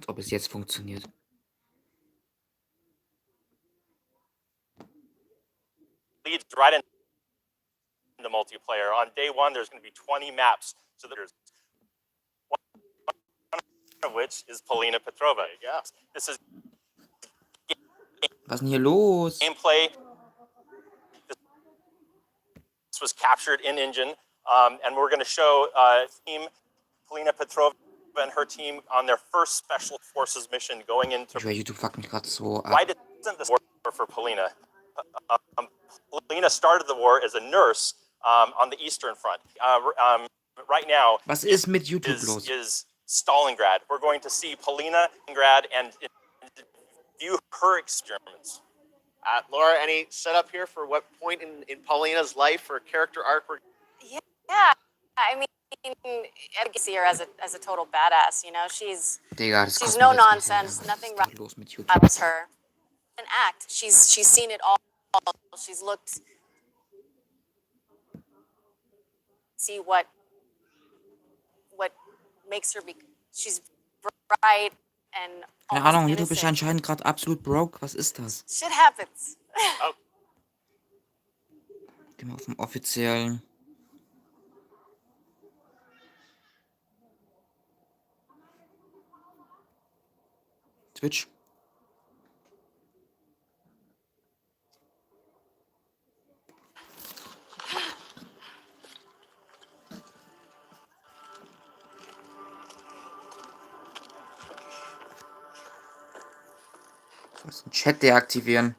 gespannt, ob es jetzt funktioniert. Leads right into multiplayer. On day one, there's going to be 20 maps. So there's one of which is Polina Petrova. Yeah, this is Was ist denn hier los? gameplay. This was captured in engine, and we're going to show team Polina Petrova and her team on their first special forces mission going into. YouTube fuckt mich gerade so ab. Why doesn't this war for Polina? Polina started the war as a nurse on the Eastern Front. Right now, Was ist mit YouTube los? Is Stalingrad. We're going to see Polina Stalingrad and view her experience. Laura, any setup here for what point in Paulina's life or character arc? Yeah, I mean, I see her as a total badass. You know, she's no nonsense. Nothing riles her. An act. She's seen it all. She's looked. See what makes her be. She's bright and. Keine Ahnung, YouTube ist anscheinend gerade absolut broke. Was ist das? Shit happens. Oh. Gehen wir auf den offiziellen. Twitch. Ich muss den Chat deaktivieren.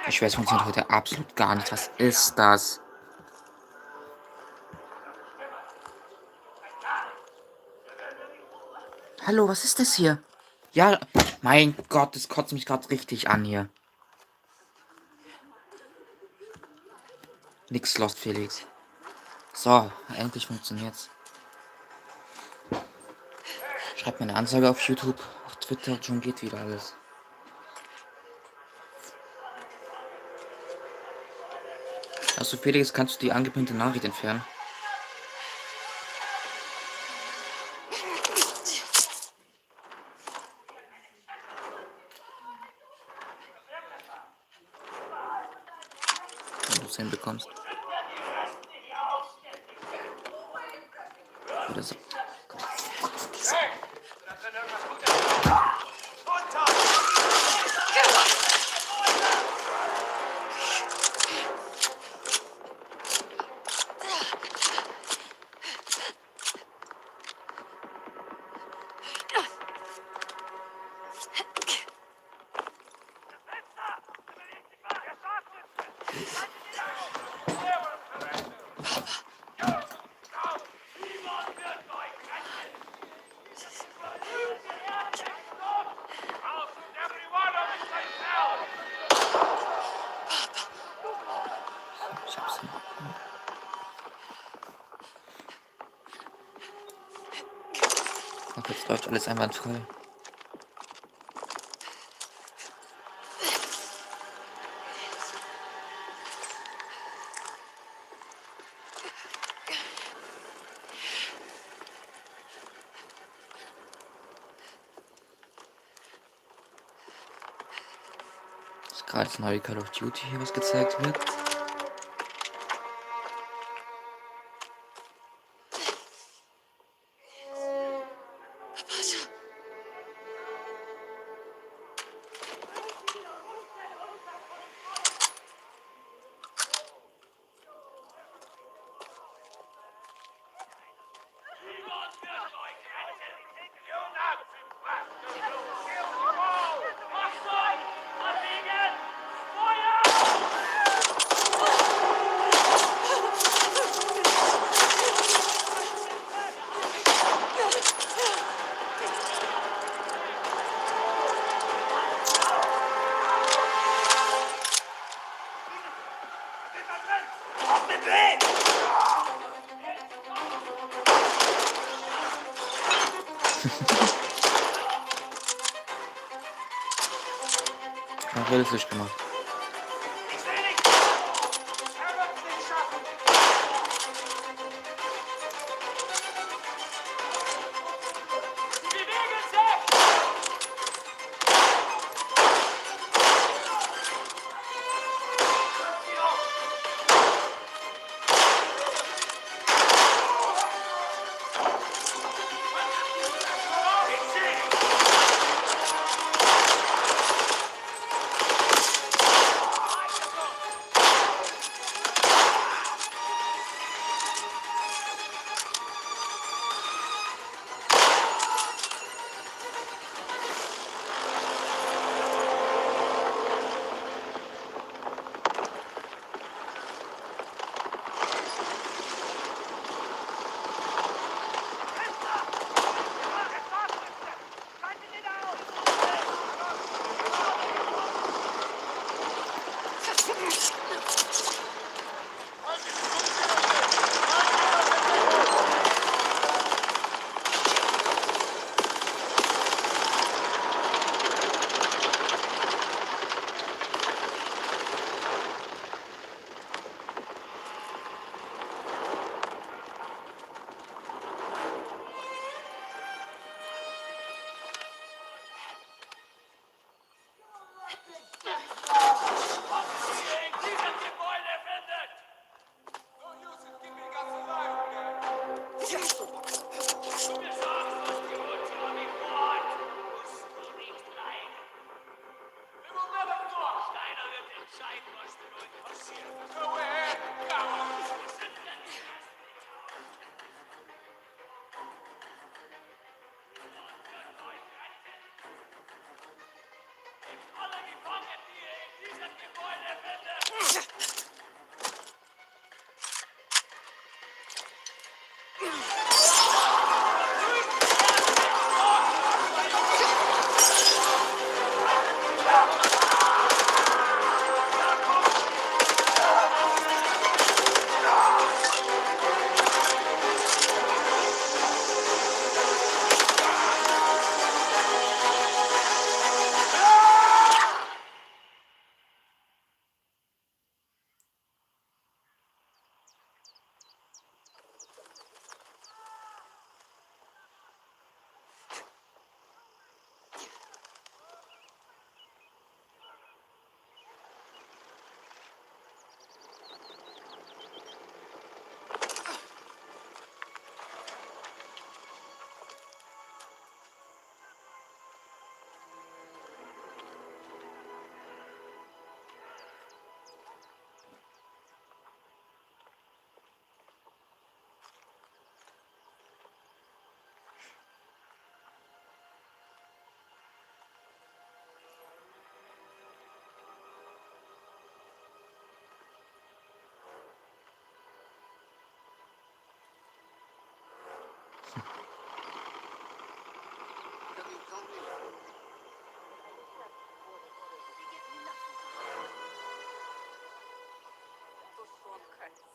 Ich schwöre, es funktioniert heute absolut gar nicht. Was ist das? Hallo, was ist das hier? Ja, mein Gott, das kotzt mich gerade richtig an hier. Nix lost, Felix. So, endlich funktioniert's. Schreibt mir eine Anzeige auf YouTube, auf Twitter und schon geht wieder alles. Also Felix, kannst du die angepinnte Nachricht entfernen? Wenn du es hinbekommst. Oder so. Jetzt läuft alles einwandfrei. Das ist gerade das neue Call of Duty hier, was gezeigt wird. Realistisch gemacht.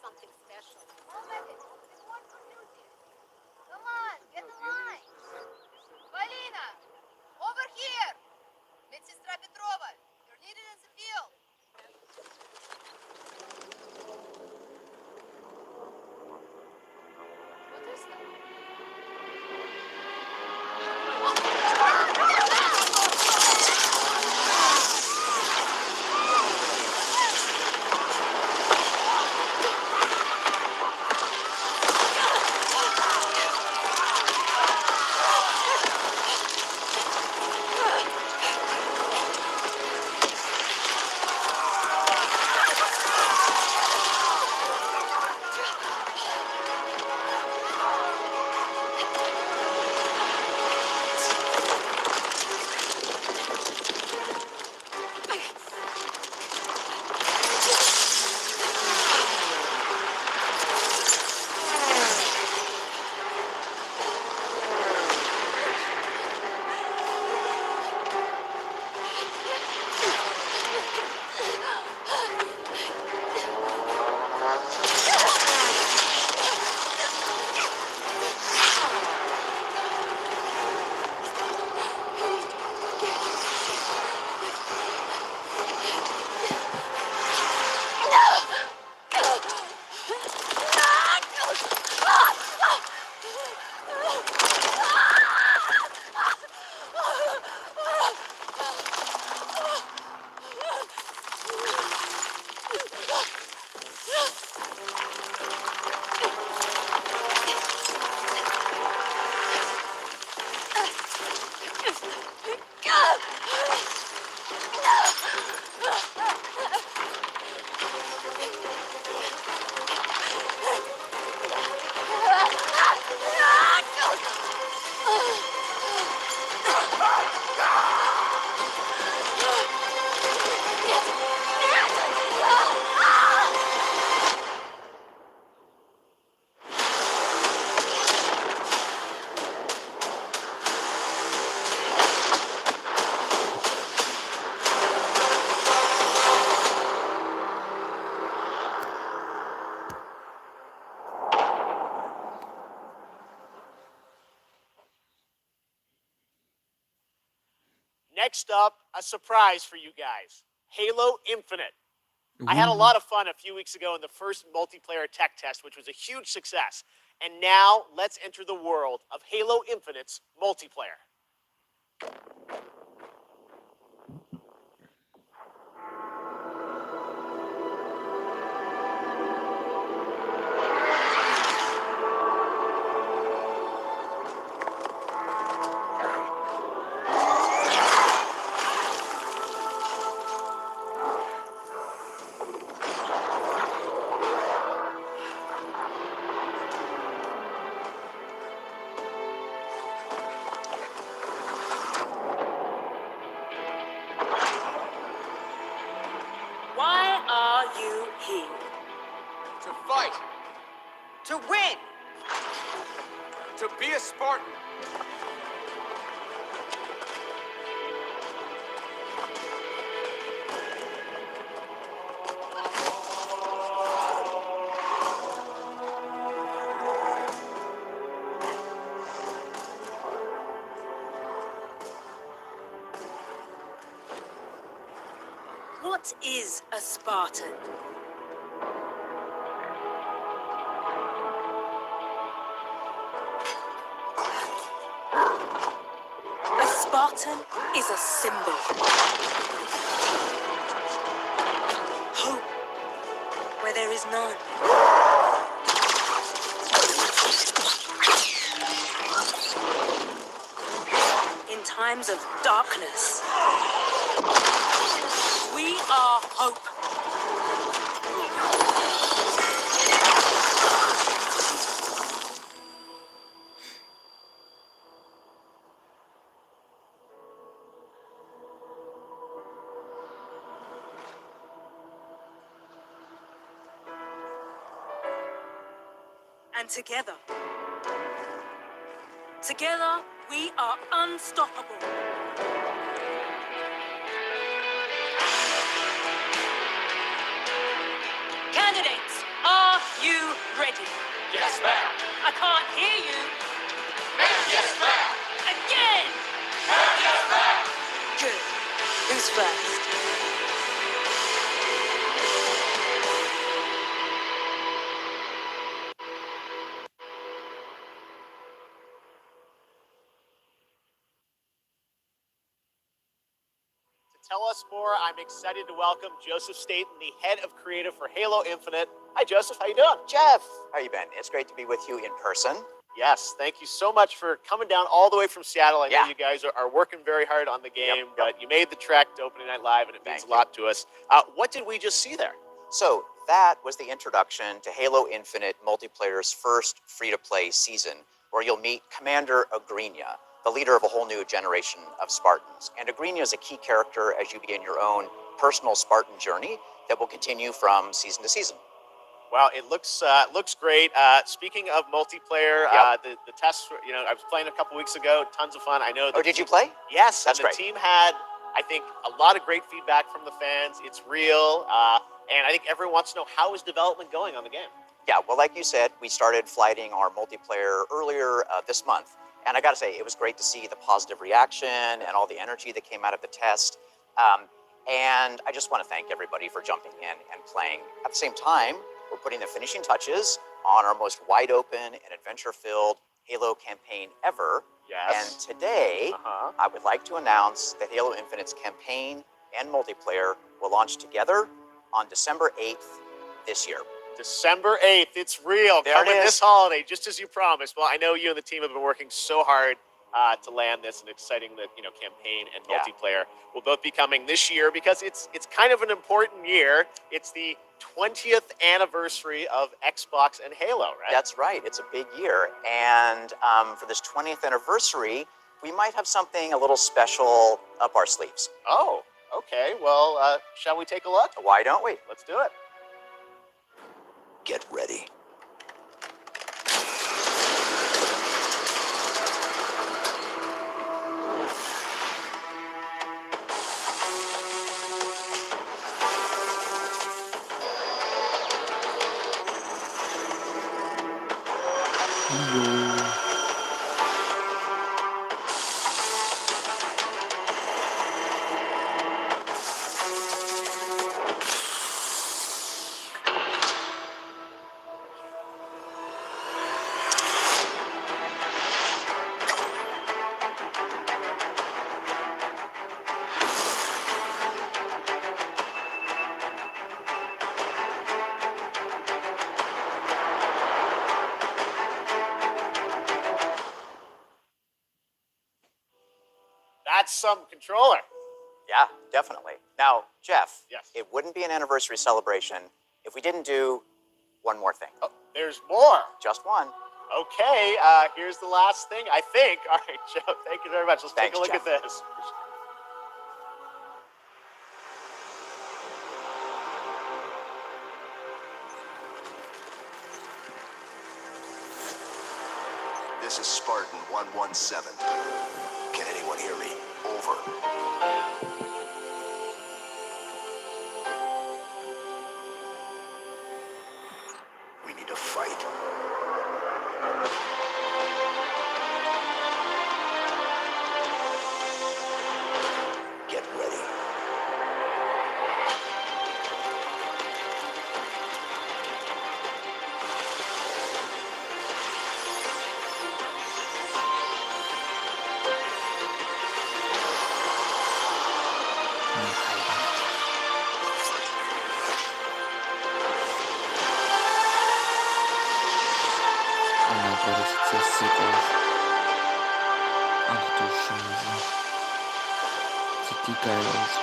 Something special. Already. It's one for you, dear. Come on, get in line. Valina, over here. Медсестра Petrova, you're needed in the field. What is that? Next up, a surprise for you guys. Halo Infinite. I had a lot of fun a few weeks ago in the first multiplayer tech test, which was a huge success. And now, let's enter the world of Halo Infinite's multiplayer. you here? To fight. To win! To be a Spartan. What is a Spartan? A Spartan is a symbol. Hope where there is none. In times of darkness, we are hope. And together, we are unstoppable. Candidates, are you ready? Yes, ma'am. I can't hear you. Yes, ma'am. Again! Yes, ma'am. Good. Who's first? To tell us more, I'm excited to welcome Joseph Staten, the head of creative for Halo Infinite. Hi, Joseph. How you doing? Jeff, how you been? It's great to be with you in person. Yes, thank you so much for coming down all the way from Seattle. I know Yeah. you guys are working very hard on the game, Yep. but you made the trek to Opening Night Live, and it means Thank a lot to us. What did we just see there? So that was the introduction to Halo Infinite multiplayer's first free-to-play season, where you'll meet Commander Agrinia, the leader of a whole new generation of Spartans. And Agrinia is a key character as you begin your own personal Spartan journey that will continue from season to season. Well, it looks great. Speaking of multiplayer, Yep. the tests, I was playing a couple weeks ago. Tons of fun. I know. Oh, did you play? Yes, That's and the great. team had, I think, a lot of great feedback from the fans. It's real, and I think everyone wants to know how is development going on the game. Yeah, well, like you said, we started flighting our multiplayer earlier this month. And I gotta say, it was great to see the positive reaction and all the energy that came out of the test. And I just want to thank everybody for jumping in and playing. At the same time, we're putting the finishing touches on our most wide open and adventure-filled Halo campaign ever. Yes. And today, I would like to announce that Halo Infinite's campaign and multiplayer will launch together on December 8th this year. December 8th, it's real. There it Coming is. this holiday, just as you promised. Well, I know you and the team have been working so hard to land this, and exciting that campaign and Yeah. multiplayer will both be coming this year, because it's kind of an important year. It's the 20th anniversary of Xbox and Halo, right? That's right. It's a big year. And for this 20th anniversary, we might have something a little special up our sleeves. Oh, okay. Well, shall we take a look? Why don't we? Let's do it. Get ready. That's some controller. Yeah, definitely. Now, Jeff, Yes. it wouldn't be an anniversary celebration if we didn't do one more thing. Oh, there's more. Just one. Okay, here's the last thing, I think. All right, Joe, thank you very much. Let's Thanks, take a look Jeff. at this. This is Spartan 117. Can anyone hear me? Over. We need to fight. Get ready. Oh mein Gott, das sieht so sick aus. Ach du Scheiße. Sieht die geil aus.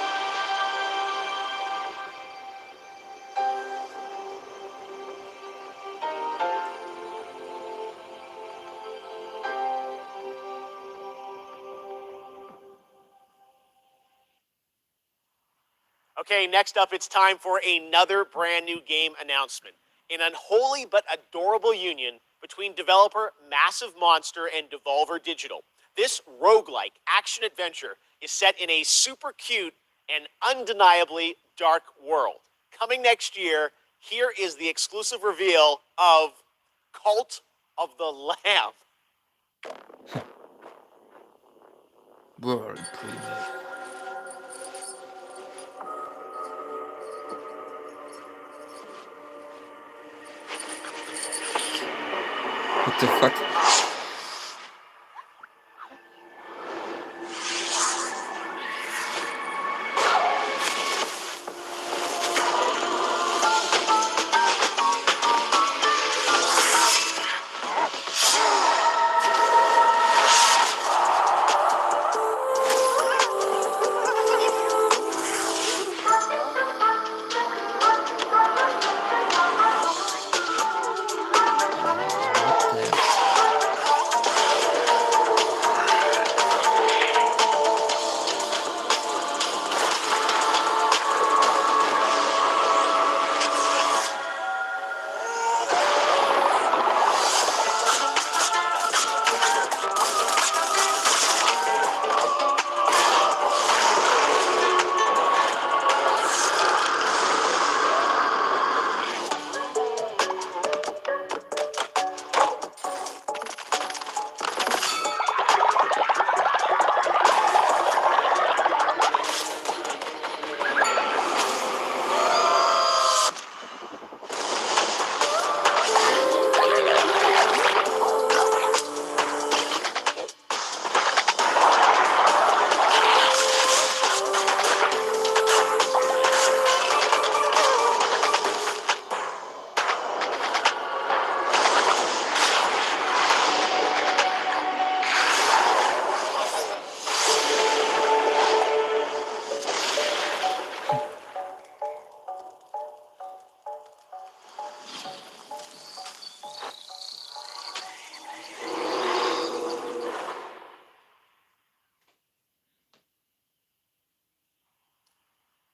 Okay, next up, it's time for another brand new game announcement. An unholy but adorable union between developer Massive Monster and Devolver Digital. This roguelike action-adventure is set in a super cute and undeniably dark world. Coming next year, here is the exclusive reveal of Cult of the Lamb. World Premiere. What the fuck?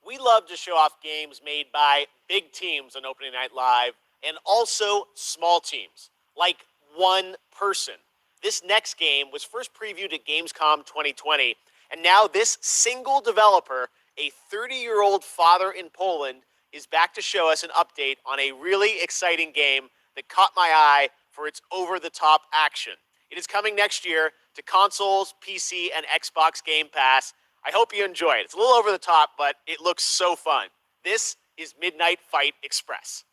We love to show off games made by big teams on Opening Night Live and also small teams, like one person. This next game was first previewed at Gamescom 2020, and now this single developer, a 30-year-old father in Poland, is back to show us an update on a really exciting game that caught my eye for its over-the-top action. It is coming next year to consoles, PC, and Xbox Game Pass. I hope you enjoy it. It's a little over the top, but it looks so fun. This is Midnight Fight Express.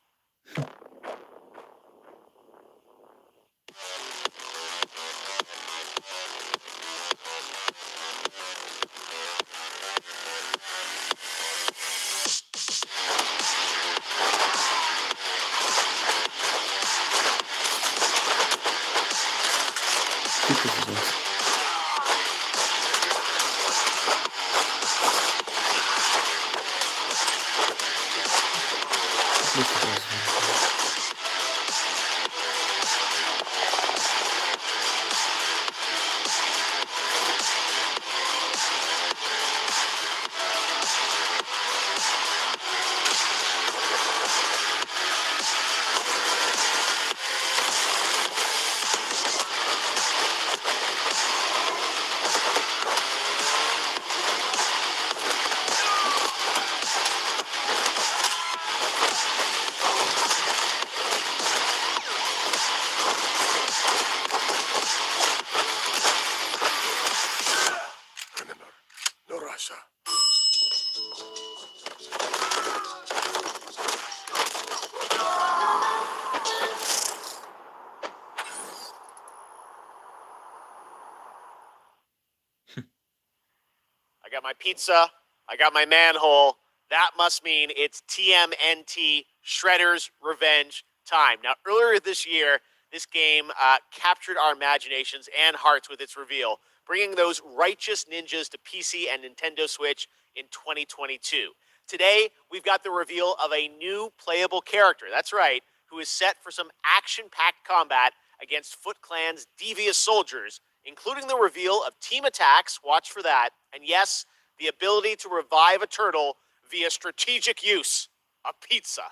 got my pizza. I got my manhole. That must mean it's TMNT Shredder's Revenge time. Now, earlier this year, this game captured our imaginations and hearts with its reveal, bringing those righteous ninjas to PC and Nintendo Switch in 2022. Today, we've got the reveal of a new playable character. That's right, who is set for some action-packed combat against Foot Clan's devious soldiers, including the reveal of team attacks, watch for that, and yes, the ability to revive a turtle via strategic use of pizza.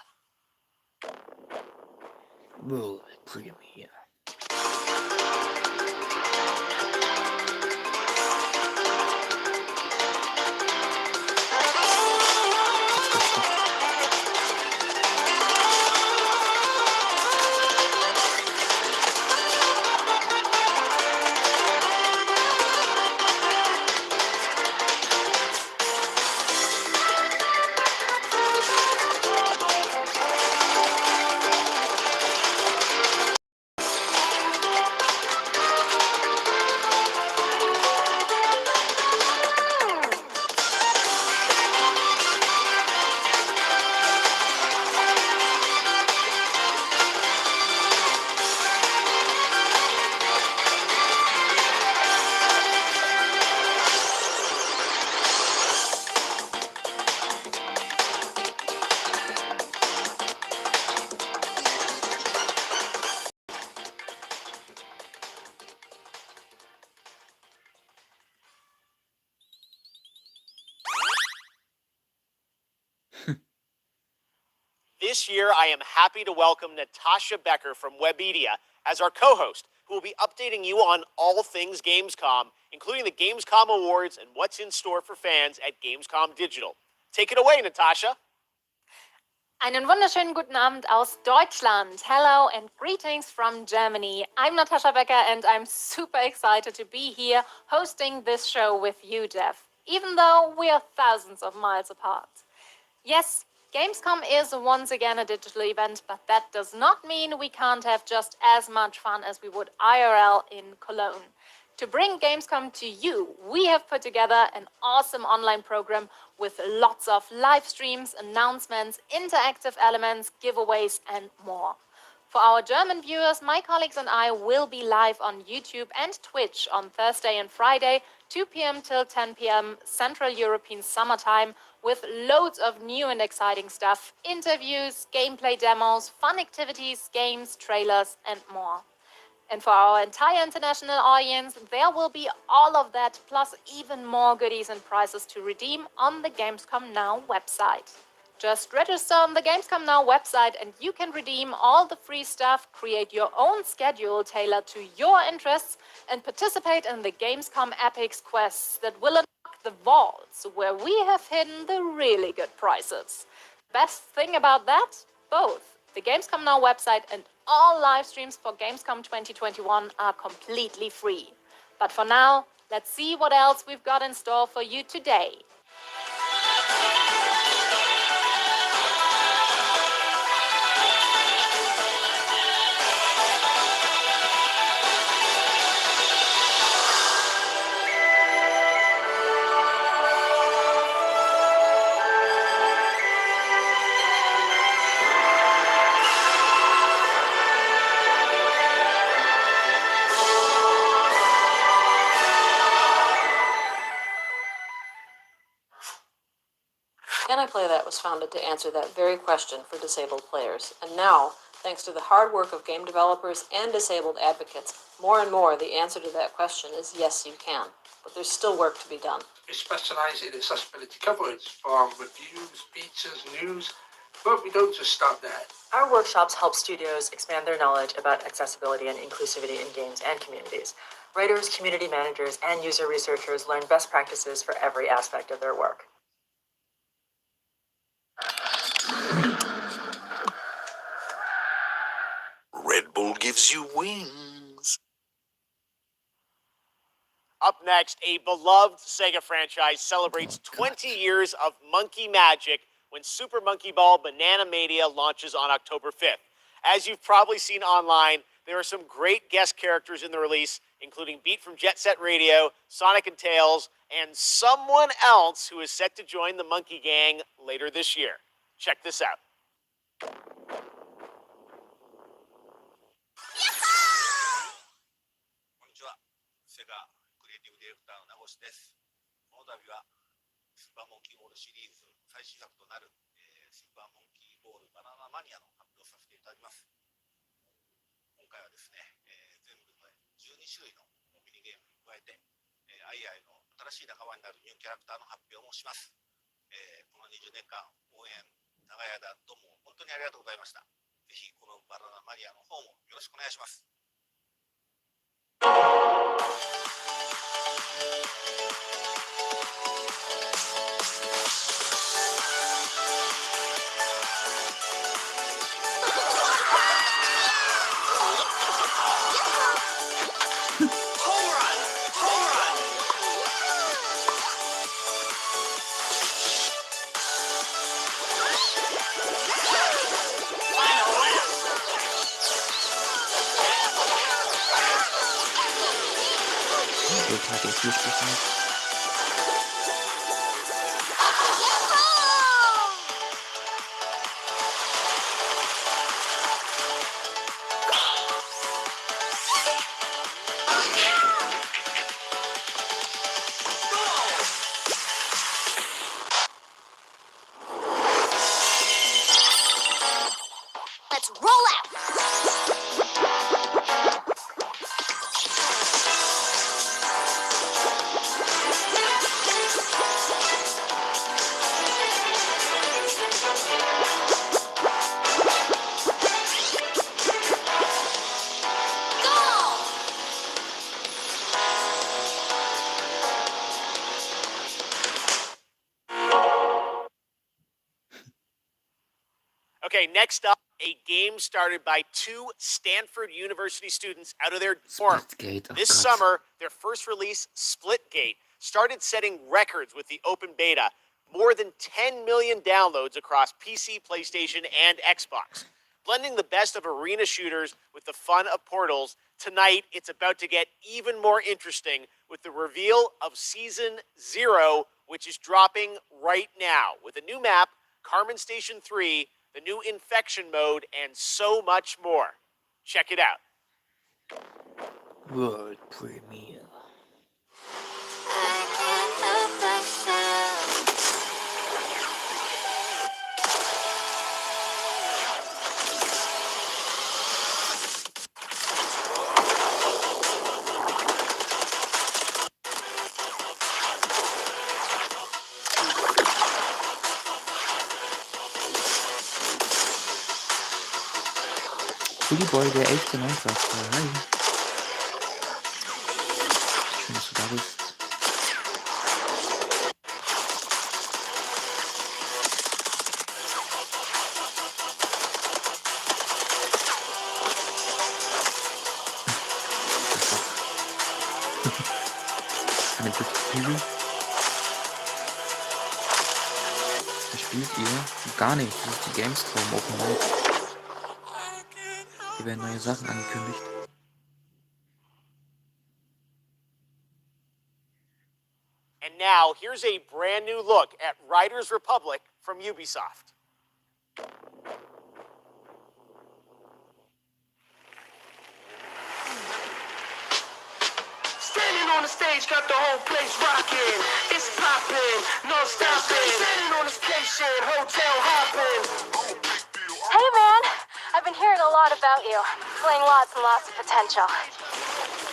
World premiere. This year, I am happy to welcome Natasha Becker from Webedia as our co-host, who will be updating you on all things Gamescom, including the Gamescom Awards and what's in store for fans at Gamescom Digital. Take it away, Natasha. Einen wunderschönen guten Abend aus Deutschland. Hello and greetings from Germany. I'm Natasha Becker and I'm super excited to be here hosting this show with you, Jeff, even though we are thousands of miles apart. Yes, Gamescom is once again a digital event, but that does not mean we can't have just as much fun as we would IRL in Cologne. To bring Gamescom to you, we have put together an awesome online program with lots of live streams, announcements, interactive elements, giveaways, and more. For our German viewers, my colleagues and I will be live on YouTube and Twitch on Thursday and Friday, 2 p.m. till 10 p.m. Central European Summertime, with loads of new and exciting stuff, interviews, gameplay demos, fun activities, games, trailers, and more. And for our entire international audience, there will be all of that, plus even more goodies and prizes to redeem on the Gamescom Now website. Just register on the Gamescom Now website and you can redeem all the free stuff, create your own schedule tailored to your interests, and participate in the Gamescom Epics quests that will unlock the vaults where we have hidden the really good prizes. Best thing about that? Both the Gamescom Now website and all live streams for Gamescom 2021 are completely free. But for now, let's see what else we've got in store for you today. Can I Play That was founded to answer that very question for disabled players. And now, thanks to the hard work of game developers and disabled advocates, more and more the answer to that question is yes, you can. But there's still work to be done. We specialise in accessibility coverage from reviews, features, news, but we don't just stop there. Our workshops help studios expand their knowledge about accessibility and inclusivity in games and communities. Writers, community managers, and user researchers learn best practices for every aspect of their work. Red Bull gives you wings. Up next, a beloved Sega franchise celebrates 20 years of monkey magic when Super Monkey Ball Banana Mania launches on October 5th. As you've probably seen online, there are some great guest characters in the release, including Beat from Jet Set Radio, Sonic and Tails, and someone else who is set to join the Monkey Gang later this year. Check this out. セガクリエイティブディレクターの名越です。この度はスーパーモンキーボールシリーズ最新作となる、スーパーモンキーボールバナナマニアの発表をさせていただきます。今回はですね、全部で12種類のミニゲームに加えて、アイアイの新しい仲間になるニューキャラクターの発表もします。この20年間応援長い間どうも本当にありがとうございました。ぜひこのバナナマニアの方もよろしくお願いします。Hat jetzt nicht gesagt. Let's roll out. Okay, next up, a game started by two Stanford University students out of their dorm. This summer, their first release, Splitgate, started setting records with the open beta. More than 10 million downloads across PC, PlayStation, and Xbox. Blending the best of arena shooters with the fun of Portals, tonight it's about to get even more interesting with the reveal of Season 0, which is dropping right now, with a new map, Carmen Station 3, the new infection mode, and so much more. Check it out. World Premiere. Bullyboy, der echte Minecraft. Hi. Schön, dass du da bist. Eine Beziehung. Was spielt ihr? Gar nichts. Das ist die Gamescom Open Night. Hier werden neue Sachen angekündigt. And now, here's a brand new look at Riders Republic from Ubisoft. Standing on the stage, got the whole place rocking. It's popping, no stopping. Standing on the station, hotel hopping. Hey, man. I've been hearing a lot about you. Playing lots and lots of potential.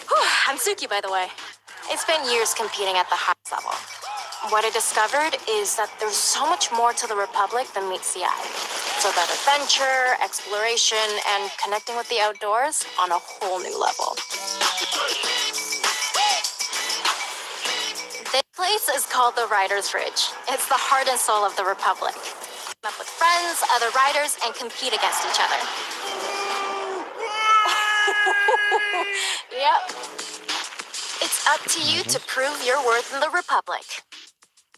Whew, I'm Suki, by the way. It's been years competing at the highest level. What I discovered is that there's so much more to the Republic than meets the eye. It's about adventure, exploration, and connecting with the outdoors on a whole new level. This place is called the Riders Ridge. It's the heart and soul of the Republic. Up with friends, other riders, and compete against each other. Yep. It's up to you to prove your worth in the Republic.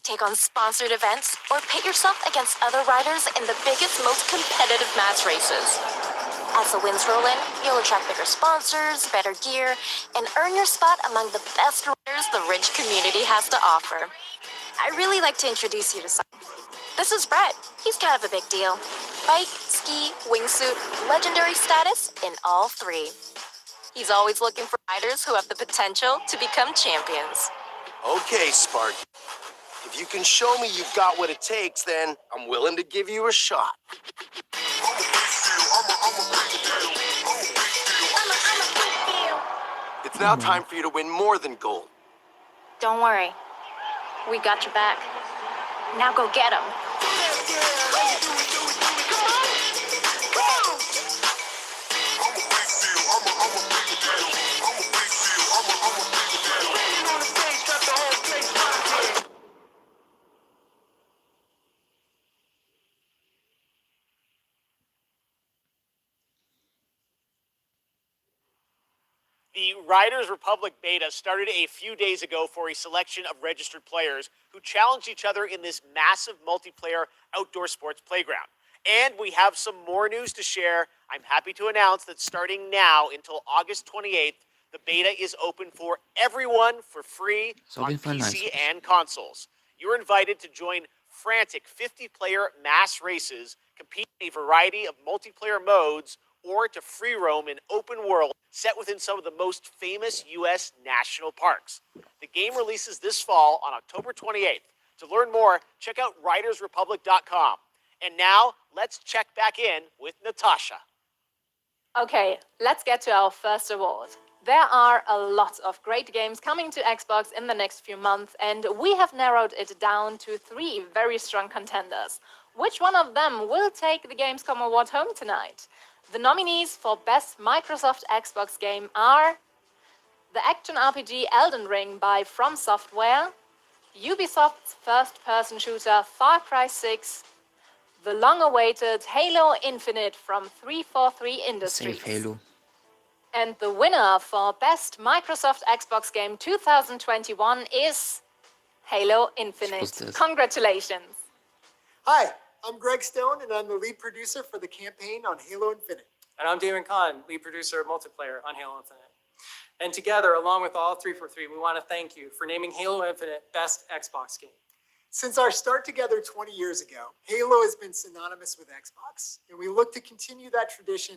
Take on sponsored events or pit yourself against other riders in the biggest, most competitive mass races. As the wins roll in, you'll attract bigger sponsors, better gear, and earn your spot among the best riders the rich community has to offer. I'd really like to introduce you to someone. This is Brett. He's kind of a big deal. Bike, ski, wingsuit, legendary status in all three. He's always looking for riders who have the potential to become champions. Okay, Spark. If you can show me you've got what it takes, then I'm willing to give you a shot. It's now time for you to win more than gold. Don't worry. We got your back. Now go get him. The Riders Republic beta started a few days ago for a selection of registered players who challenged each other in this massive multiplayer outdoor sports playground. And we have some more news to share. I'm happy to announce that starting now until August 28th, the beta is open for everyone for free on PC and consoles. You're invited to join frantic 50-player mass races, compete in a variety of multiplayer modes, or to free roam in open world set within some of the most famous U.S. national parks. The game releases this fall on October 28th. To learn more, check out ridersrepublic.com. And now, let's check back in with Natasha. Okay, let's get to our first award. There are a lot of great games coming to Xbox in the next few months, and we have narrowed it down to 3 very strong contenders. Which one of them will take the Gamescom award home tonight? The nominees for Best Microsoft Xbox Game are the action RPG Elden Ring by From Software, Ubisoft's first-person shooter Far Cry 6, the long-awaited Halo Infinite from 343 Industries. Save Halo. And the winner for Best Microsoft Xbox Game 2021 is Halo Infinite. Congratulations. Hi, I'm Greg Stone, and I'm the lead producer for the campaign on Halo Infinite. And I'm Damon Kahn, lead producer of multiplayer on Halo Infinite. And together, along with all 343, we want to thank you for naming Halo Infinite Best Xbox Game. Since our start together 20 years ago, Halo has been synonymous with Xbox, and we look to continue that tradition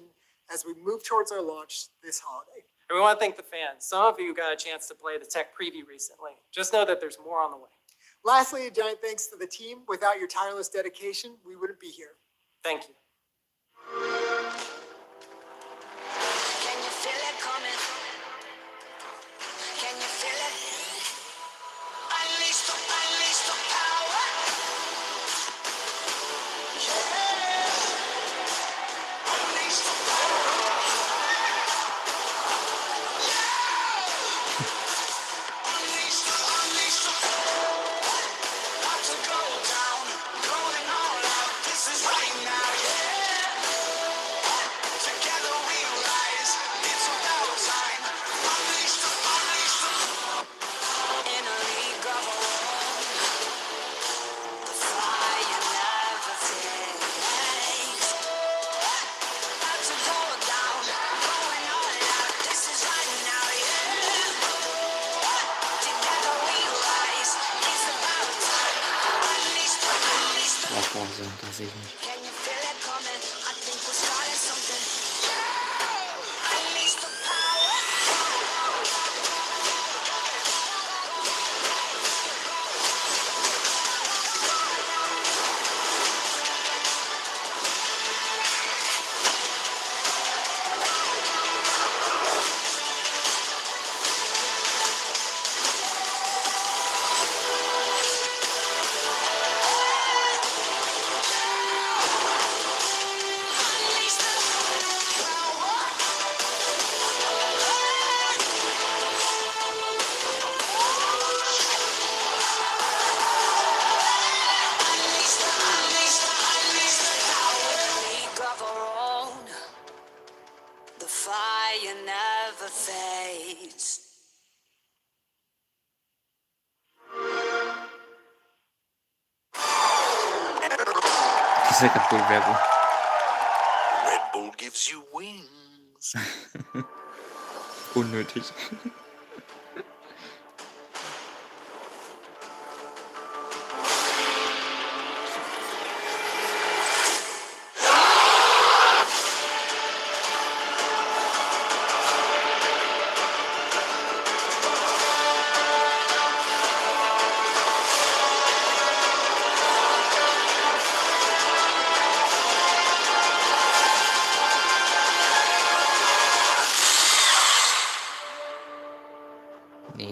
as we move towards our launch this holiday. And we want to thank the fans. Some of you got a chance to play the tech preview recently. Just know that there's more on the way. Lastly, a giant thanks to the team. Without your tireless dedication, we wouldn't be here. Thank you. Can you feel it coming? Can you feel it? Unleash the power. Yeah. Unleash the power. Yeah. Unleash the power. About to go down, going all out. This is right now, yeah. Together we rise. It's about time. Unleash the in a league of our own. The fire never fades. About to go down, going all out. This is right now, yeah. Together we rise. It's about time. Unleash the Can you feel it coming? I think we're starting something. Unleash the power. The fire never fades. Diese Red Bull-Werbung. Red Bull gives you wings. Unnötig.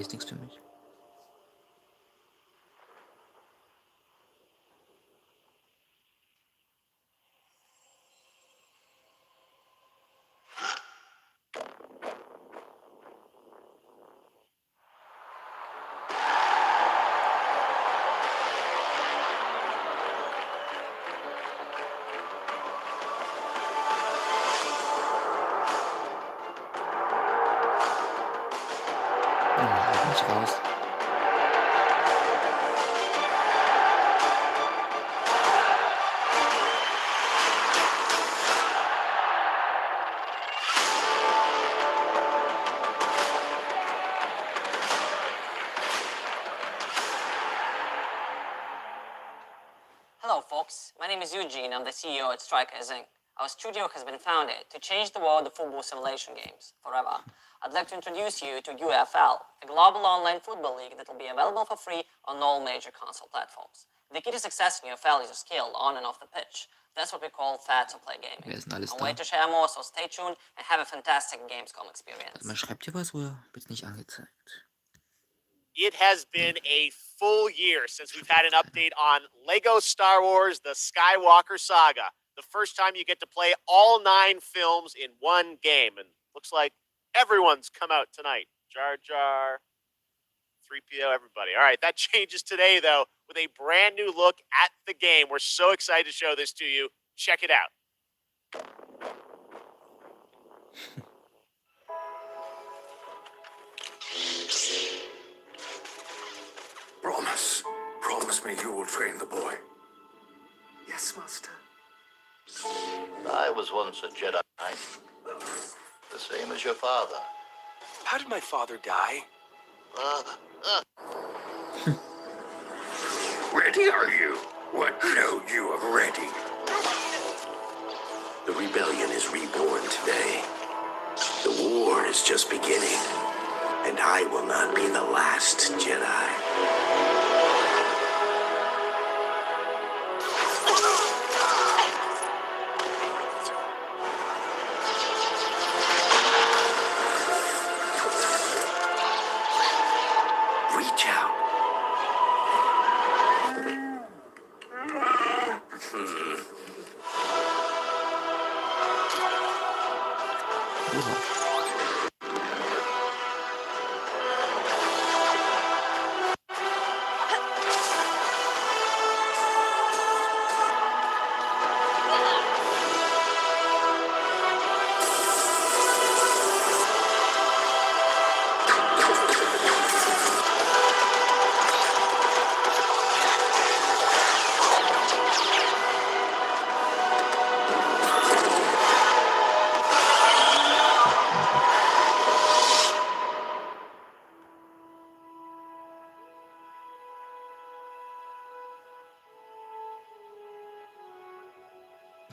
Nee, ist nichts für mich. Da bin ich raus. Hello, folks. My name is Eugene. I'm the CEO at Strikers Inc. Our studio has been founded to change the world of football simulation games forever. I'd like to introduce you to UFL, a global online football league that will be available for free on all major console platforms. The key to success in UFL is your skill on and off the pitch. That's what we call Fair-to-Play gaming. Wer ist denn alles I'm da? waiting to share more, so stay tuned and have a fantastic Gamescom experience. Man schreibt hier was, oder wird's nicht angezeigt? It has been a full year since we've had an update on Lego Star Wars, the Skywalker Saga. The first time you get to play all 9 films in one game. And looks like everyone's come out tonight. Jar Jar, 3PO, everybody. All right, that changes today, though, with a brand new look at the game. We're so excited to show this to you. Check it out. Promise me you will train the boy. Yes, Master. I was once a Jedi. The same as your father. How did my father die? Ready are you? What? No, you are ready. The rebellion is reborn today. The war is just beginning. And I will not be the last Jedi. Reach out.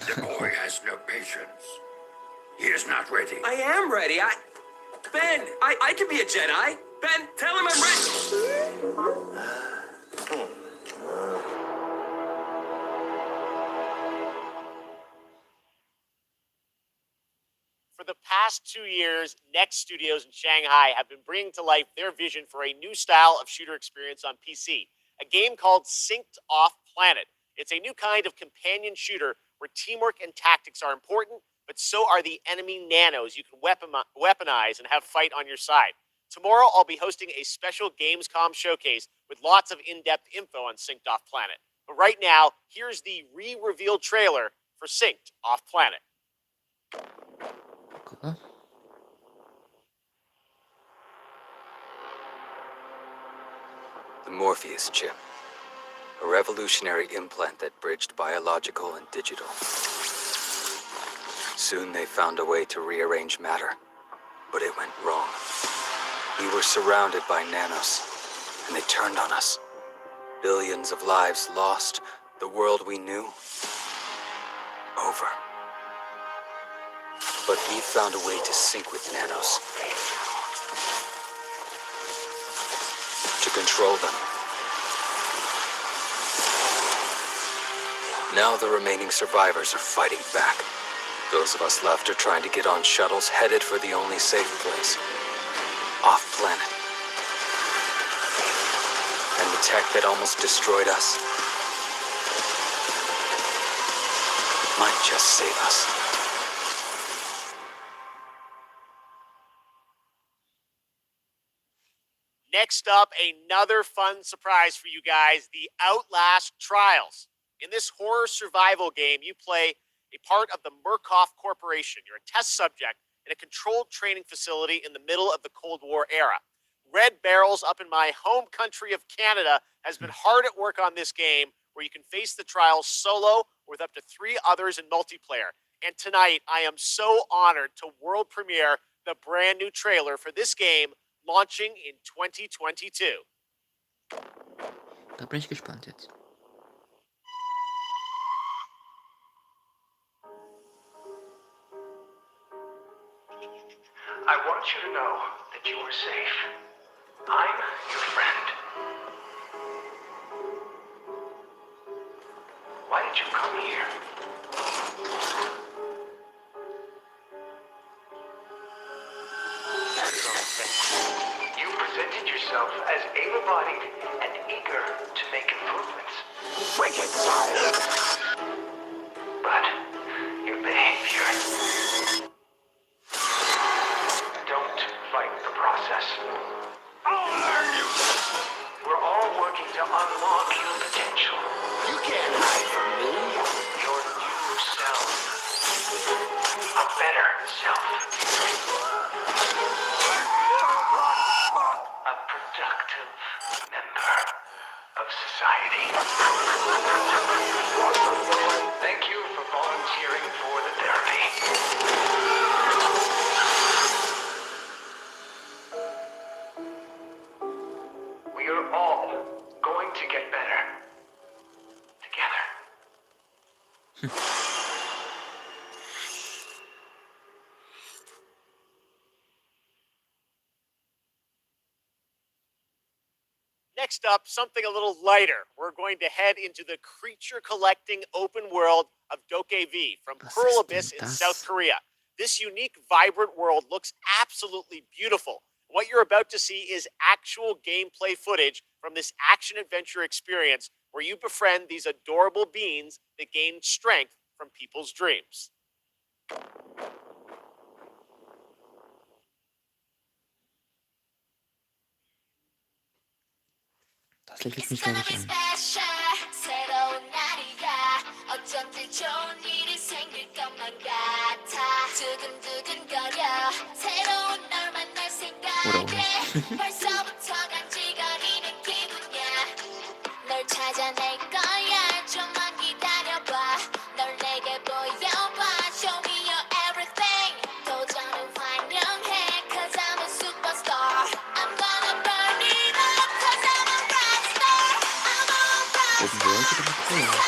The boy has no patience. He is not ready. I am ready. Ben, I can be a Jedi. Ben, tell him I'm ready. For the past 2 years, Next Studios in Shanghai have been bringing to life their vision for a new style of shooter experience on PC, a game called Synced Off Planet. It's a new kind of companion shooter where teamwork and tactics are important, but so are the enemy nanos you can weaponize and have fight on your side. Tomorrow, I'll be hosting a special Gamescom showcase with lots of in-depth info on Synced Off Planet. But right now, here's the re-revealed trailer for Synced Off Planet. The Morpheus chip. A revolutionary implant that bridged biological and digital. Soon they found a way to rearrange matter, but it went wrong. We were surrounded by nanos, and they turned on us. Billions of lives lost, the world we knew, over. But we found a way to sync with nanos. To control them. Now the remaining survivors are fighting back. Those of us left are trying to get on shuttles headed for the only safe place. Off planet. The tech that almost destroyed us might just save us. Next up, another fun surprise for you guys, the Outlast Trials. In this horror survival game, you play a part of the Murkoff Corporation. You're a test subject in a controlled training facility in the middle of the Cold War era. Red Barrels up in my home country of Canada has been hard at work on this game where you can face the trials solo or with up to 3 others in multiplayer. And tonight, I am so honored to world premiere the brand new trailer for this game launching in 2022. Da bin ich gespannt jetzt. I want you to know that you are safe. I'm your friend. Why did you come here? You presented yourself as able-bodied and eager to make improvements. Wicked child! But your behavior... Don't fight the process. I'll learn you! We're all working to unlock your potential. You can't hide from me. Your new self. A better self. A productive member of society. Thank you for volunteering for the therapy. We are all going to get better. Together. Next up, something a little lighter. We're going to head into the creature-collecting open world of Dokkaev from Pearl Abyss in South Korea. This unique, vibrant world looks absolutely beautiful. What you're about to see is actual gameplay footage from this action-adventure experience where you befriend these adorable beings that gain strength from people's dreams. Das lächelt mich, glaube ich, an. 어쩐지 좋은 일이 생길 것만 같아 두근두근거려 새로운 널 만날 생각에 벌써부터 간질거리는 기분이야 널 찾아낼 거야 좀만 기다려봐 널 내게 보여봐 Show me your everything 도전은 환영해 Cause I'm a superstar I'm gonna burn it up Cause I'm a rock star I'm a rock star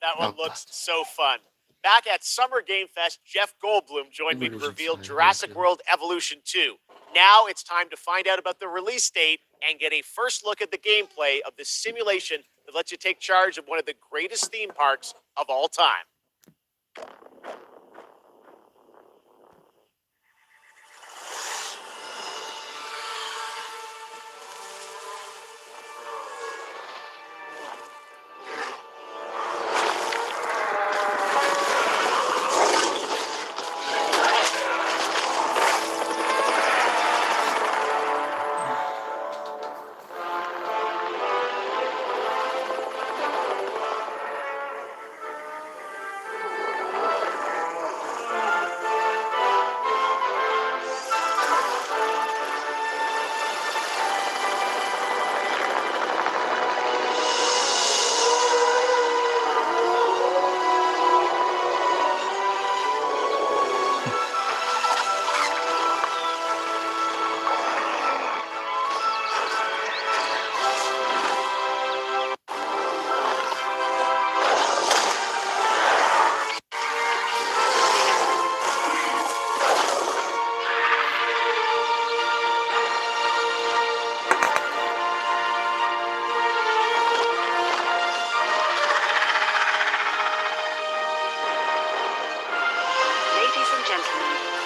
That one looks so fun. Back at Summer Game Fest, Jeff Goldblum joined me to reveal Jurassic World Evolution 2. Now it's time to find out about the release date and get a first look at the gameplay of this simulation that lets you take charge of one of the greatest theme parks of all time.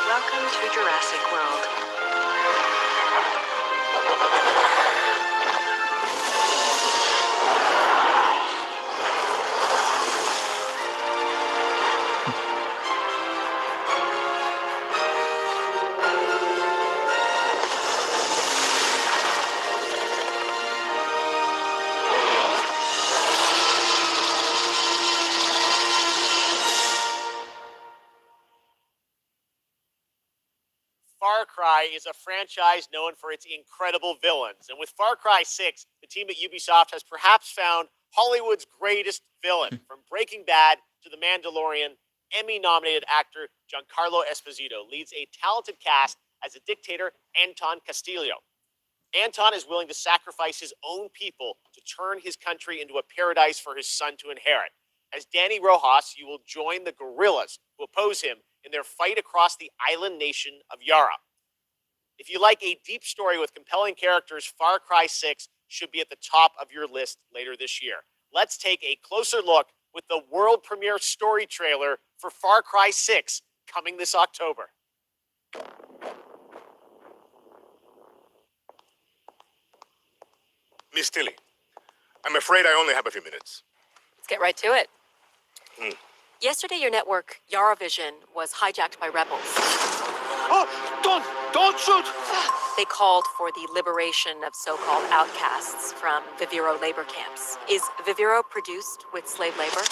Welcome to Jurassic World. Far Cry is a franchise known for its incredible villains. And with Far Cry 6, the team at Ubisoft has perhaps found Hollywood's greatest villain. From Breaking Bad to The Mandalorian, Emmy-nominated actor Giancarlo Esposito leads a talented cast as a dictator, Anton Castillo. Anton is willing to sacrifice his own people to turn his country into a paradise for his son to inherit. As Danny Rojas, you will join the guerrillas who oppose him in their fight across the island nation of Yara. If you like a deep story with compelling characters, Far Cry 6 should be at the top of your list later this year. Let's take a closer look with the world premiere story trailer for Far Cry 6 coming this October. Miss Tilly, I'm afraid I only have a few minutes. Let's get right to it. Hmm. Yesterday, your network, Yara Vision, was hijacked by rebels. Oh, don't shoot! They called for the liberation of so-called outcasts from Viviro labor camps. Is Viviro produced with slave labor?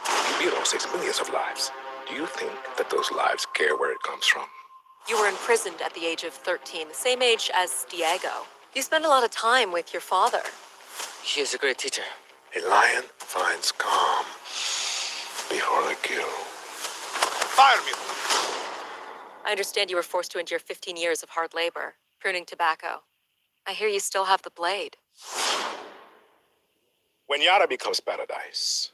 Viviro saves millions of lives. Do you think that those lives care where it comes from? You were imprisoned at the age of 13, the same age as Diego. You spend a lot of time with your father. He is a great teacher. A lion finds calm before the kill. Fire me! I understand you were forced to endure 15 years of hard labor, pruning tobacco. I hear you still have the blade. When Yara becomes paradise,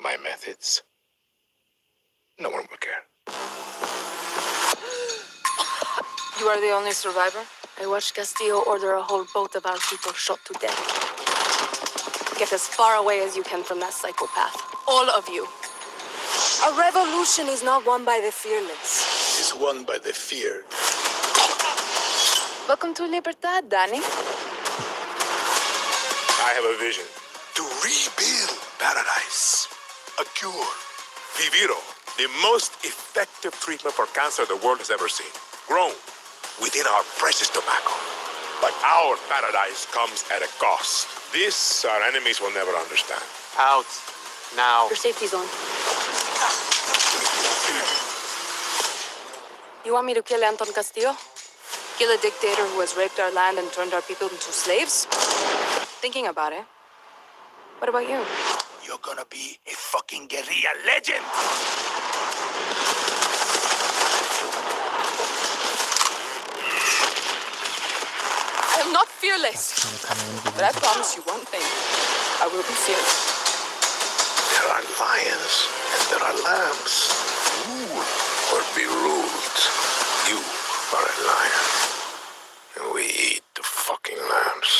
my methods, no one will care. You are the only survivor? I watched Castillo order a whole boat of our people shot to death. Get as far away as you can from that psychopath. All of you. A revolution is not won by the fearless. It's won by the feared. Welcome to Libertad, Danny. I have a vision. To rebuild paradise. A cure. Viviro, the most effective treatment for cancer the world has ever seen. Grown within our precious tobacco. But our paradise comes at a cost. This our enemies will never understand. Out. Now. Your safety's on. You want me to kill Anton Castillo? Kill a dictator who has raped our land and turned our people into slaves? Thinking about it. What about you? You're gonna be a fucking guerrilla legend! I am not fearless. But I promise you one thing. I will be fearless. There are lions and there are lambs. Rule or be ruled. You are a lion. And we eat the fucking lambs.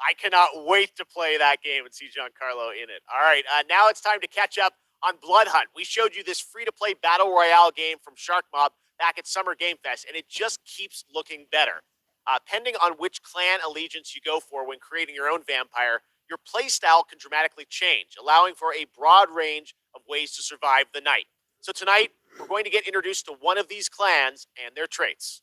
I cannot wait to play that game and see Giancarlo in it. All right, now it's time to catch up on Blood Hunt. We showed you this free-to-play Battle Royale game from Shark Mob back at Summer Game Fest, and it just keeps looking better. Depending on which clan allegiance you go for when creating your own vampire, your playstyle can dramatically change, allowing for a broad range of ways to survive the night. So tonight, we're going to get introduced to one of these clans and their traits.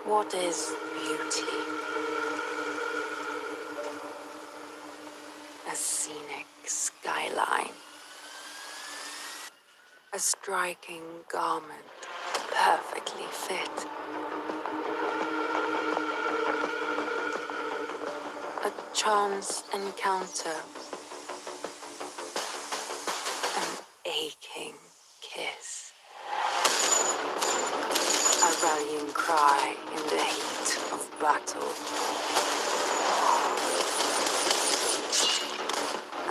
What is beauty? A scenic skyline. A striking garment, perfectly fit. A chance encounter. An aching kiss. A rallying cry in the heat of battle.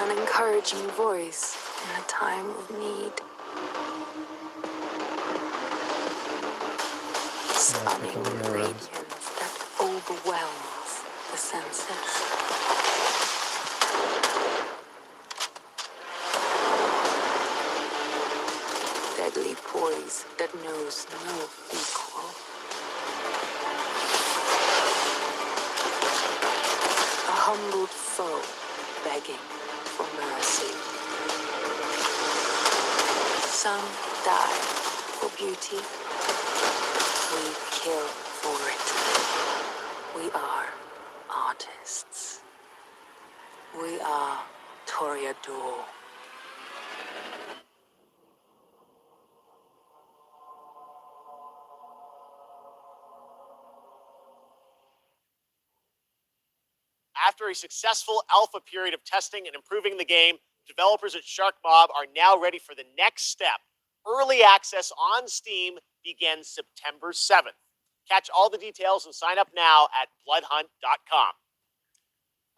An encouraging voice in a time of need. Stunning radiance that overwhelms the senses. Deadly poise that knows no equal. A humbled foe begging for mercy. Some die for beauty. We kill for it. We are artists. We are Toreador. After a successful alpha period of testing and improving the game, developers at Shark Mob are now ready for the next step. Early access on Steam begins September 7th. Catch all the details and sign up now at bloodhunt.com.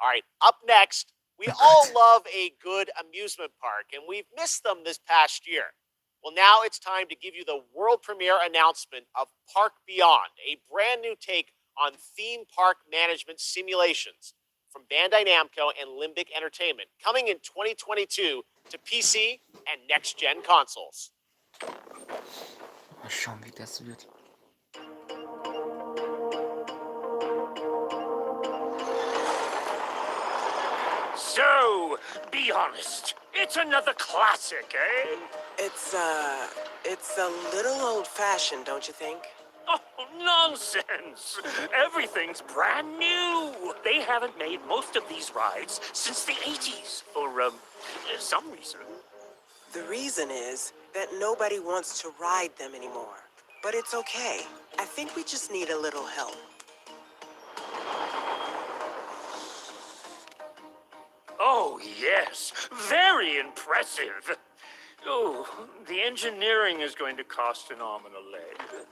All right, up next, we all love a good amusement park, and we've missed them this past year. Well, now it's time to give you the world premiere announcement of Park Beyond, a brand new take on theme park management simulations from Bandai Namco and Limbic Entertainment, coming in 2022 to PC and next-gen consoles. Mal schauen, wie das wird. So, be honest. It's another classic, eh? It's a little old-fashioned, don't you think? Oh, nonsense! Everything's brand new. They haven't made most of these rides since the 80s for some reason. The reason is that nobody wants to ride them anymore. But it's okay. I think we just need a little help. Oh, yes. Very impressive. Oh, the engineering is going to cost an arm and a leg.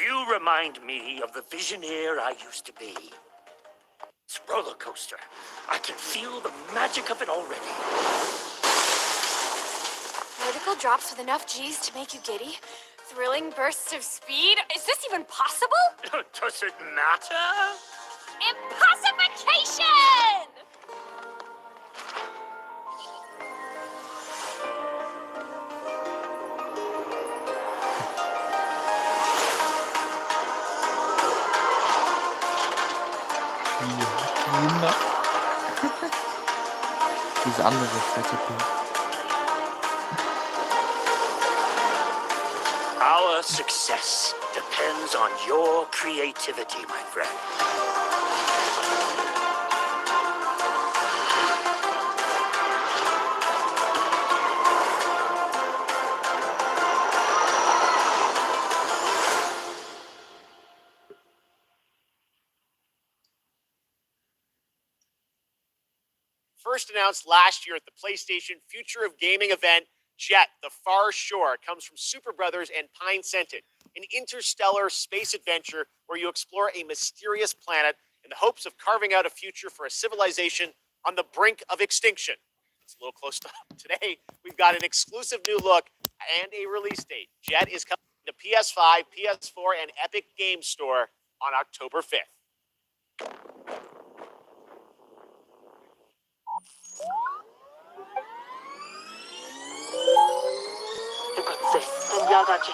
You remind me of the visioneer I used to be. It's a roller coaster. I can feel the magic of it already. Vertical drops with enough G's to make you giddy? Thrilling bursts of speed? Is this even possible? Does it matter? Impossification! Diese andere fette Punkt. Our success depends on your creativity, my friend. First announced last year at the PlayStation Future of Gaming event, Jet, the Far Shore, comes from Super Brothers and Pine Scented, an interstellar space adventure where you explore a mysterious planet in the hopes of carving out a future for a civilization on the brink of extinction. It's a little close to home. Today, we've got an exclusive new look and a release date. Jet is coming to PS5, PS4, and Epic Games Store on October 5th. Wkrótce zjawiać się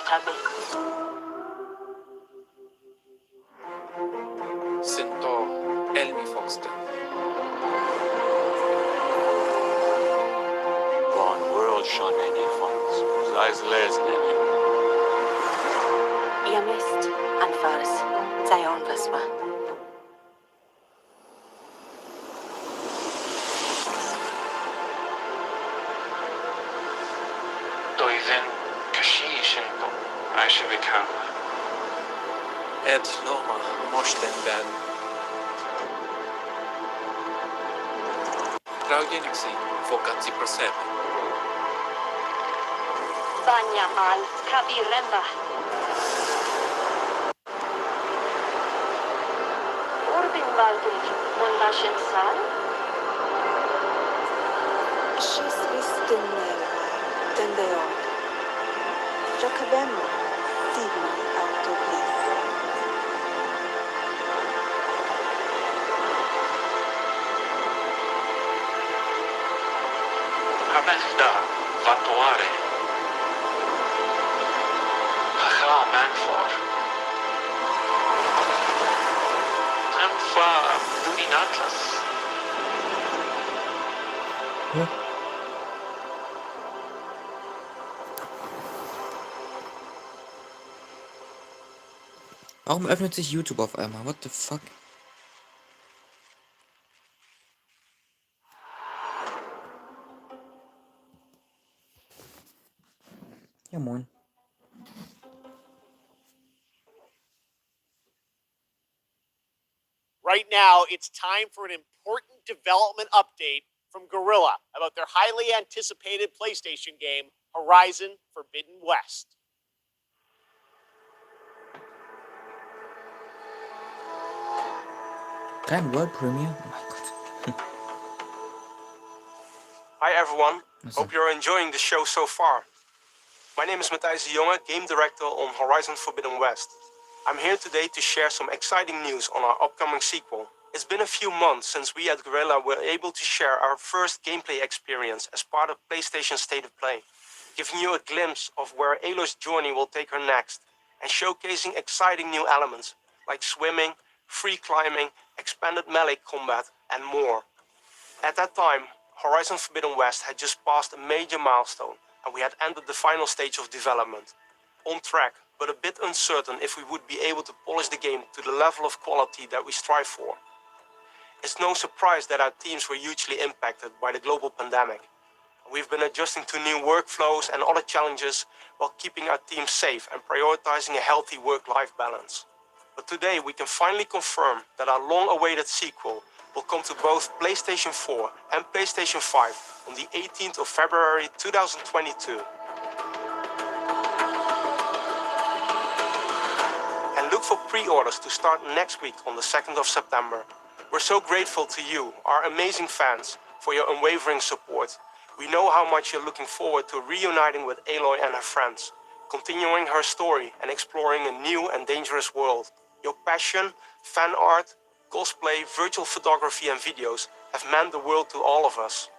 Siento Elmi Foxton. Von World schon eine Fonds. Sei lesen. Ihr müsst anfangs sein wyspa. Doizen Kashishinto. Aisha bekannten. Ed Loma Moshten Ben. Traujeniksi Fokatsi Prosemi. Banyamal Kabiremba. Urbin Baltic Monlashen Sal. She's vistunella, tendeon. Jacobemo, Tigma, autoglyph. Hamesta Vatuare. Haha Manfor. Amfa Duninatlas. Warum öffnet sich YouTube auf einmal? What the fuck? Ja, moin. Right now, it's time for an important development update from Guerrilla about their highly anticipated PlayStation game, Horizon Forbidden West. Kein World Premiere? Oh mein Gott. Hi everyone, Also. hope you're enjoying the show so far. My name is Matthijs de Jonge, Game Director on Horizon Forbidden West. I'm here today to share some exciting news on our upcoming sequel. It's been a few months since we at Guerrilla were able to share our first gameplay experience as part of PlayStation State of Play, giving you a glimpse of where Aloy's journey will take her next, and showcasing exciting new elements like swimming, free climbing, expanded melee combat, and more. At that time, Horizon Forbidden West had just passed a major milestone, and we had entered the final stage of development. On track, but a bit uncertain if we would be able to polish the game to the level of quality that we strive for. It's no surprise that our teams were hugely impacted by the global pandemic. We've been adjusting to new workflows and other challenges while keeping our team safe and prioritizing a healthy work-life balance. But today we can finally confirm that our long-awaited sequel will come to both PlayStation 4 and PlayStation 5 on the 18th of February 2022. And look for pre-orders to start next week on the 2nd of September. We're so grateful to you, our amazing fans, for your unwavering support. We know how much you're looking forward to reuniting with Aloy and her friends, continuing her story and exploring a new and dangerous world. Your passion, fan art, cosplay, virtual photography and videos have meant the world to all of us.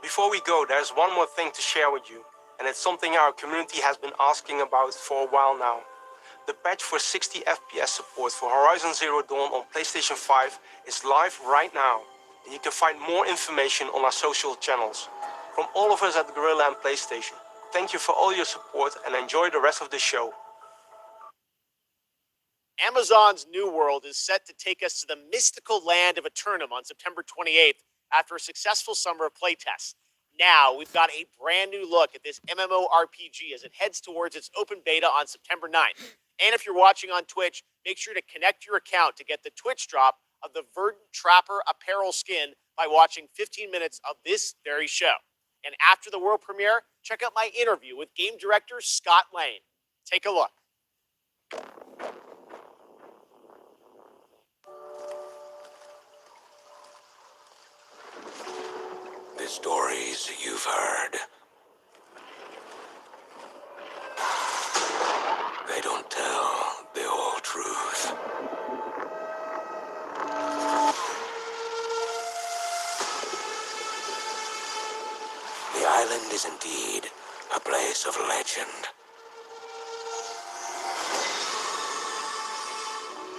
Before we go, there's one more thing to share with you, and it's something our community has been asking about for a while now. The patch for 60 FPS support for Horizon Zero Dawn on PlayStation 5 is live right now, and you can find more information on our social channels. From all of us at Guerrilla and PlayStation, thank you for all your support and enjoy the rest of the show. Amazon's New World is set to take us to the mystical land of Eternum on September 28th after a successful summer of playtests. Now we've got a brand new look at this MMORPG as it heads towards its open beta on September 9th. And if you're watching on Twitch, make sure to connect your account to get the Twitch drop of the Verdant Trapper apparel skin by watching 15 minutes of this very show. And after the world premiere, check out my interview with game director Scott Lane. Take a look. The stories you've heard. They don't tell the whole truth. The island is indeed a place of legend.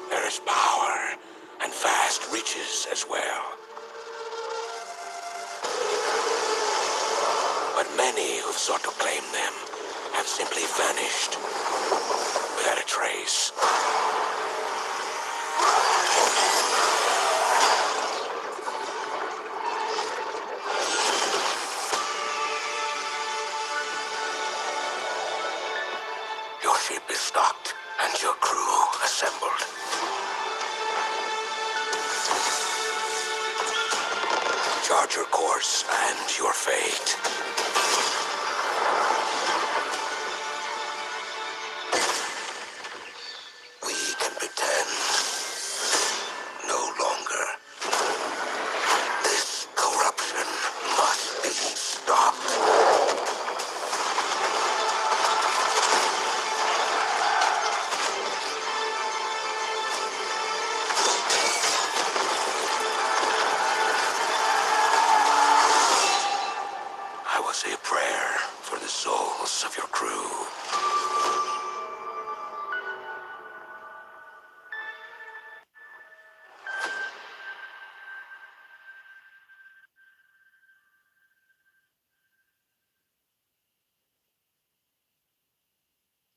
There is power and vast riches as well. But many who've sought to claim them have simply vanished without a trace. Your ship is stocked and your crew assembled. Chart your course and your fate. We can pretend no longer. This corruption must be stopped. I will say a prayer for the souls of your crew.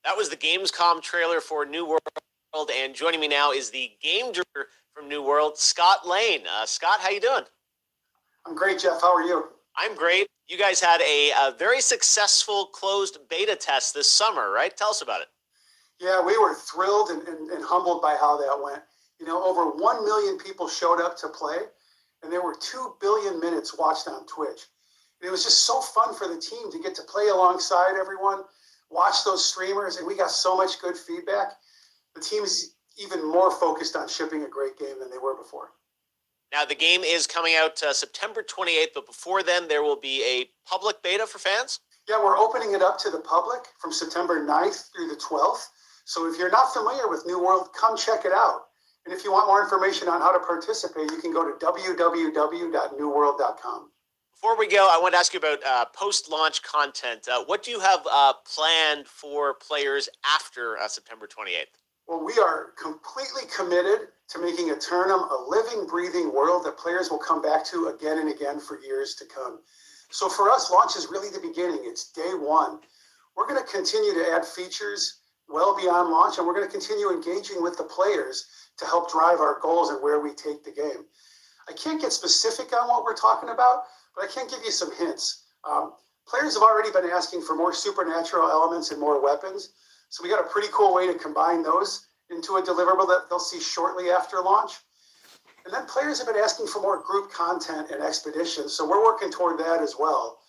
That was the Gamescom trailer for New World, and joining me now is the game director from New World, Scott Lane. Scott, how you doing? I'm great, Jeff. How are you? I'm great. You guys had a very successful closed beta test this summer, right? Tell us about it. Yeah, we were thrilled and humbled by how that went. You know, over 1 million people showed up to play, and there were 2 billion minutes watched on Twitch. And it was just so fun for the team to get to play alongside everyone, watch those streamers, and we got so much good feedback. The team is even more focused on shipping a great game than they were before. Now, the game is coming out September 28th, but before then, there will be a public beta for fans? Yeah, we're opening it up to the public from September 9th through the 12th. So if you're not familiar with New World, come check it out. And if you want more information on how to participate, you can go to www.newworld.com. Before we go, I want to ask you about post-launch content. What do you have planned for players after September 28th? Well, we are completely committed to making Eternum a living, breathing world that players will come back to again and again for years to come. So for us, launch is really the beginning. It's day one. We're going to continue to add features well beyond launch, and we're going to continue engaging with the players to help drive our goals and where we take the game. I can't get specific on what we're talking about, but I can give you some hints. Players have already been asking for more supernatural elements and more weapons. So we got a pretty cool way to combine those into a deliverable that they'll see shortly after launch. And then players have been asking for more group content and expeditions. So we're working toward that as well.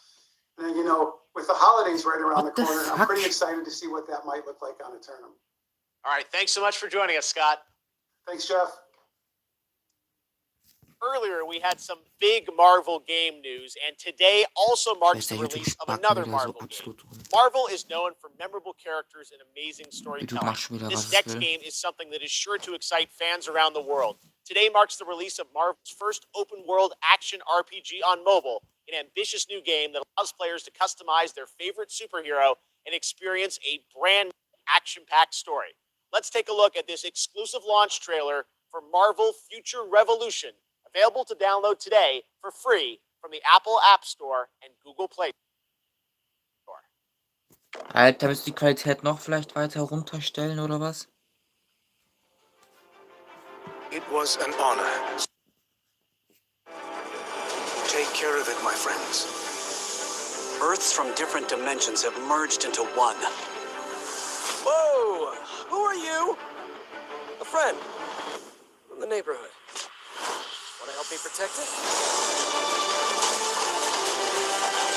And, you know, with the holidays right around the corner, I'm pretty excited to see what that might look like on Eternum. All right, thanks so much for joining us, Scott. Thanks, Jeff. Earlier, we had some big Marvel game news, and today also marks the release of another Marvel game. Marvel is known for memorable characters and amazing storytelling. This next game is something that is sure to excite fans around the world. Today marks the release of Marvel's first open-world action RPG on mobile, an ambitious new game that allows players to customize their favorite superhero and experience a brand new action-packed story. Let's take a look at this exclusive launch trailer for Marvel Future Revolution, available to download today for free from the Apple App Store and Google Play Store. Alter, willst du die Qualität noch vielleicht weiter runterstellen oder was? It was an honor. Take care of it, my friends. Earths from different dimensions have merged into one. Whoa! Who are you? A friend from the neighborhood. Want to help me protect it?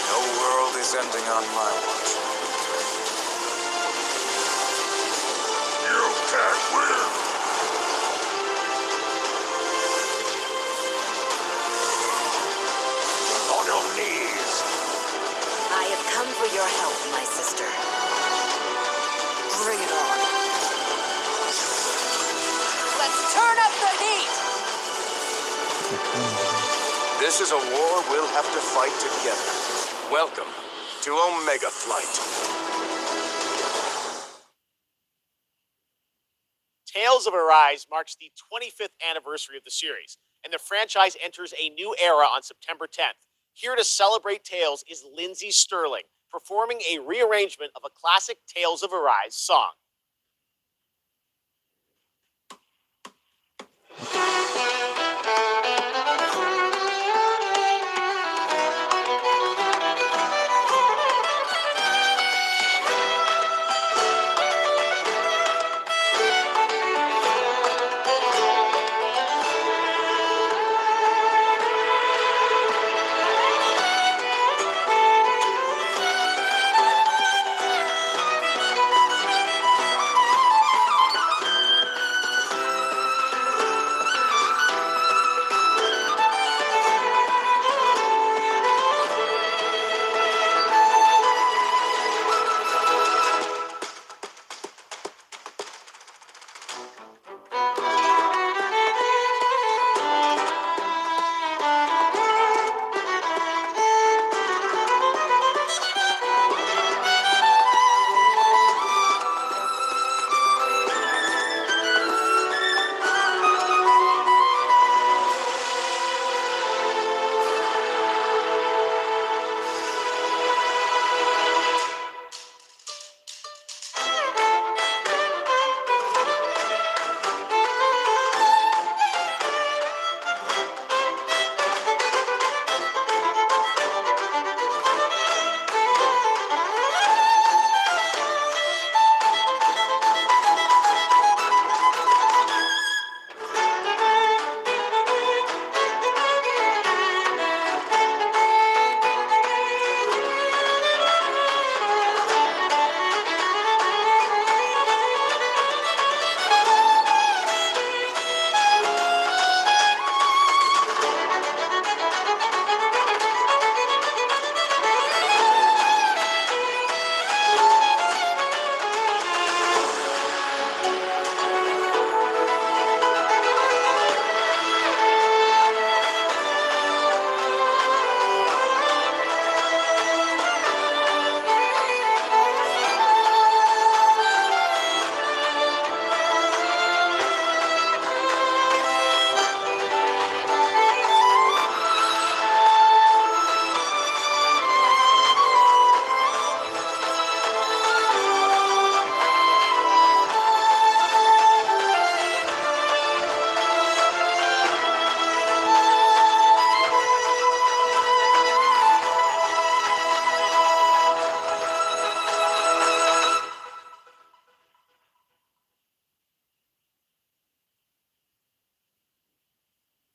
No No world is ending on my watch. You can't win! On your knees! I have come for your help, my sister. Bring it on. Let's turn up the heat! This is a war we'll have to fight together. Welcome to Omega Flight. Tales of Arise marks the 25th anniversary of the series, and the franchise enters a new era on September 10th. Here to celebrate Tales is Lindsay Sterling, performing a rearrangement of a classic Tales of Arise song.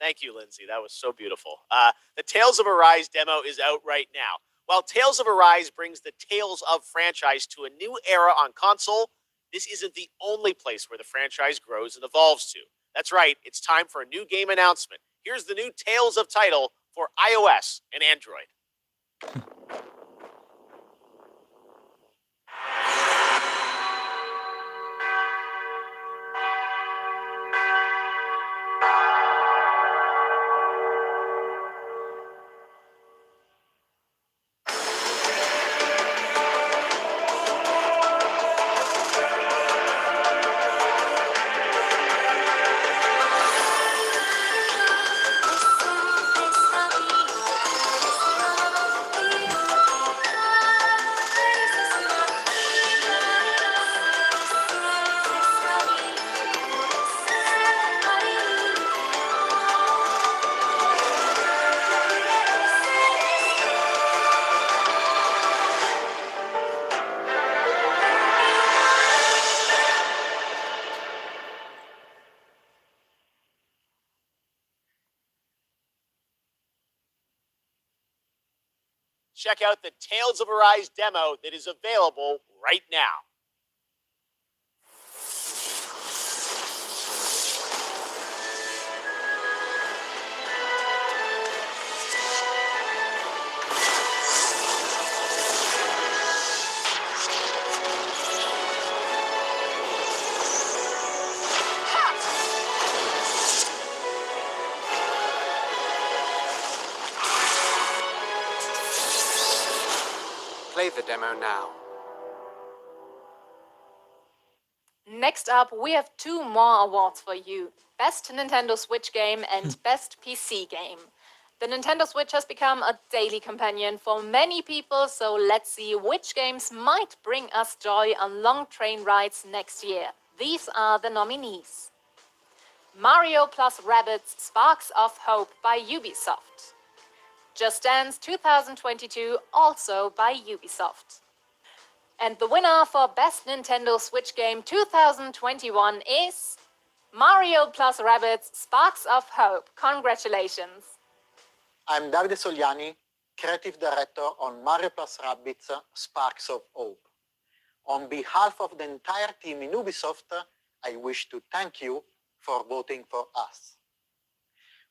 Thank you, Lindsay. That was so beautiful. The Tales of Arise demo is out right now. While Tales of Arise brings the Tales of franchise to a new era on console, this isn't the only place where the franchise grows and evolves to. That's right, it's time for a new game announcement. Here's the new Tales of title for iOS and Android. check out the Tales of Arise demo that is available right now. Play the demo now. Next up, we have 2 more awards for you. Best Nintendo Switch game and Best PC game. The Nintendo Switch has become a daily companion for many people, so let's see which games might bring us joy on long train rides next year. These are the nominees. Mario plus Rabbids Sparks of Hope by Ubisoft. Just Dance 2022, also by Ubisoft. And the winner for Best Nintendo Switch Game 2021 is Mario plus Rabbids Sparks of Hope. Congratulations. I'm Davide Sogliani, Creative Director on Mario plus Rabbids Sparks of Hope. On behalf of the entire team in Ubisoft, I wish to thank you for voting for us.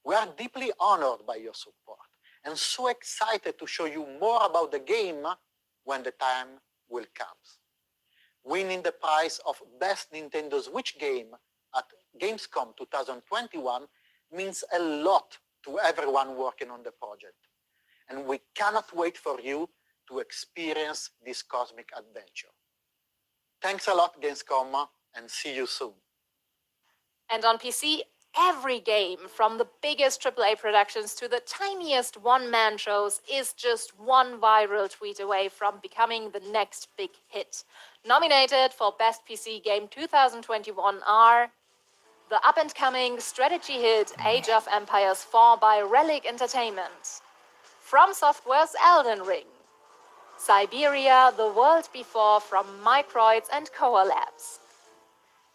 We are deeply honored by your support and so excited to show you more about the game when the time will come. Winning the prize of Best Nintendo Switch Game at Gamescom 2021 means a lot to everyone working on the project, and we cannot wait for you to experience this cosmic adventure. Thanks a lot, Gamescom, and see you soon. And on PC, every game, from the biggest AAA productions to the tiniest one-man shows, is just one viral tweet away from becoming the next big hit. Nominated for Best PC Game 2021 are the up-and-coming strategy hit Age of Empires 4 by Relic Entertainment, From Software's Elden Ring, Siberia: The World Before from Microids and Koch Labs.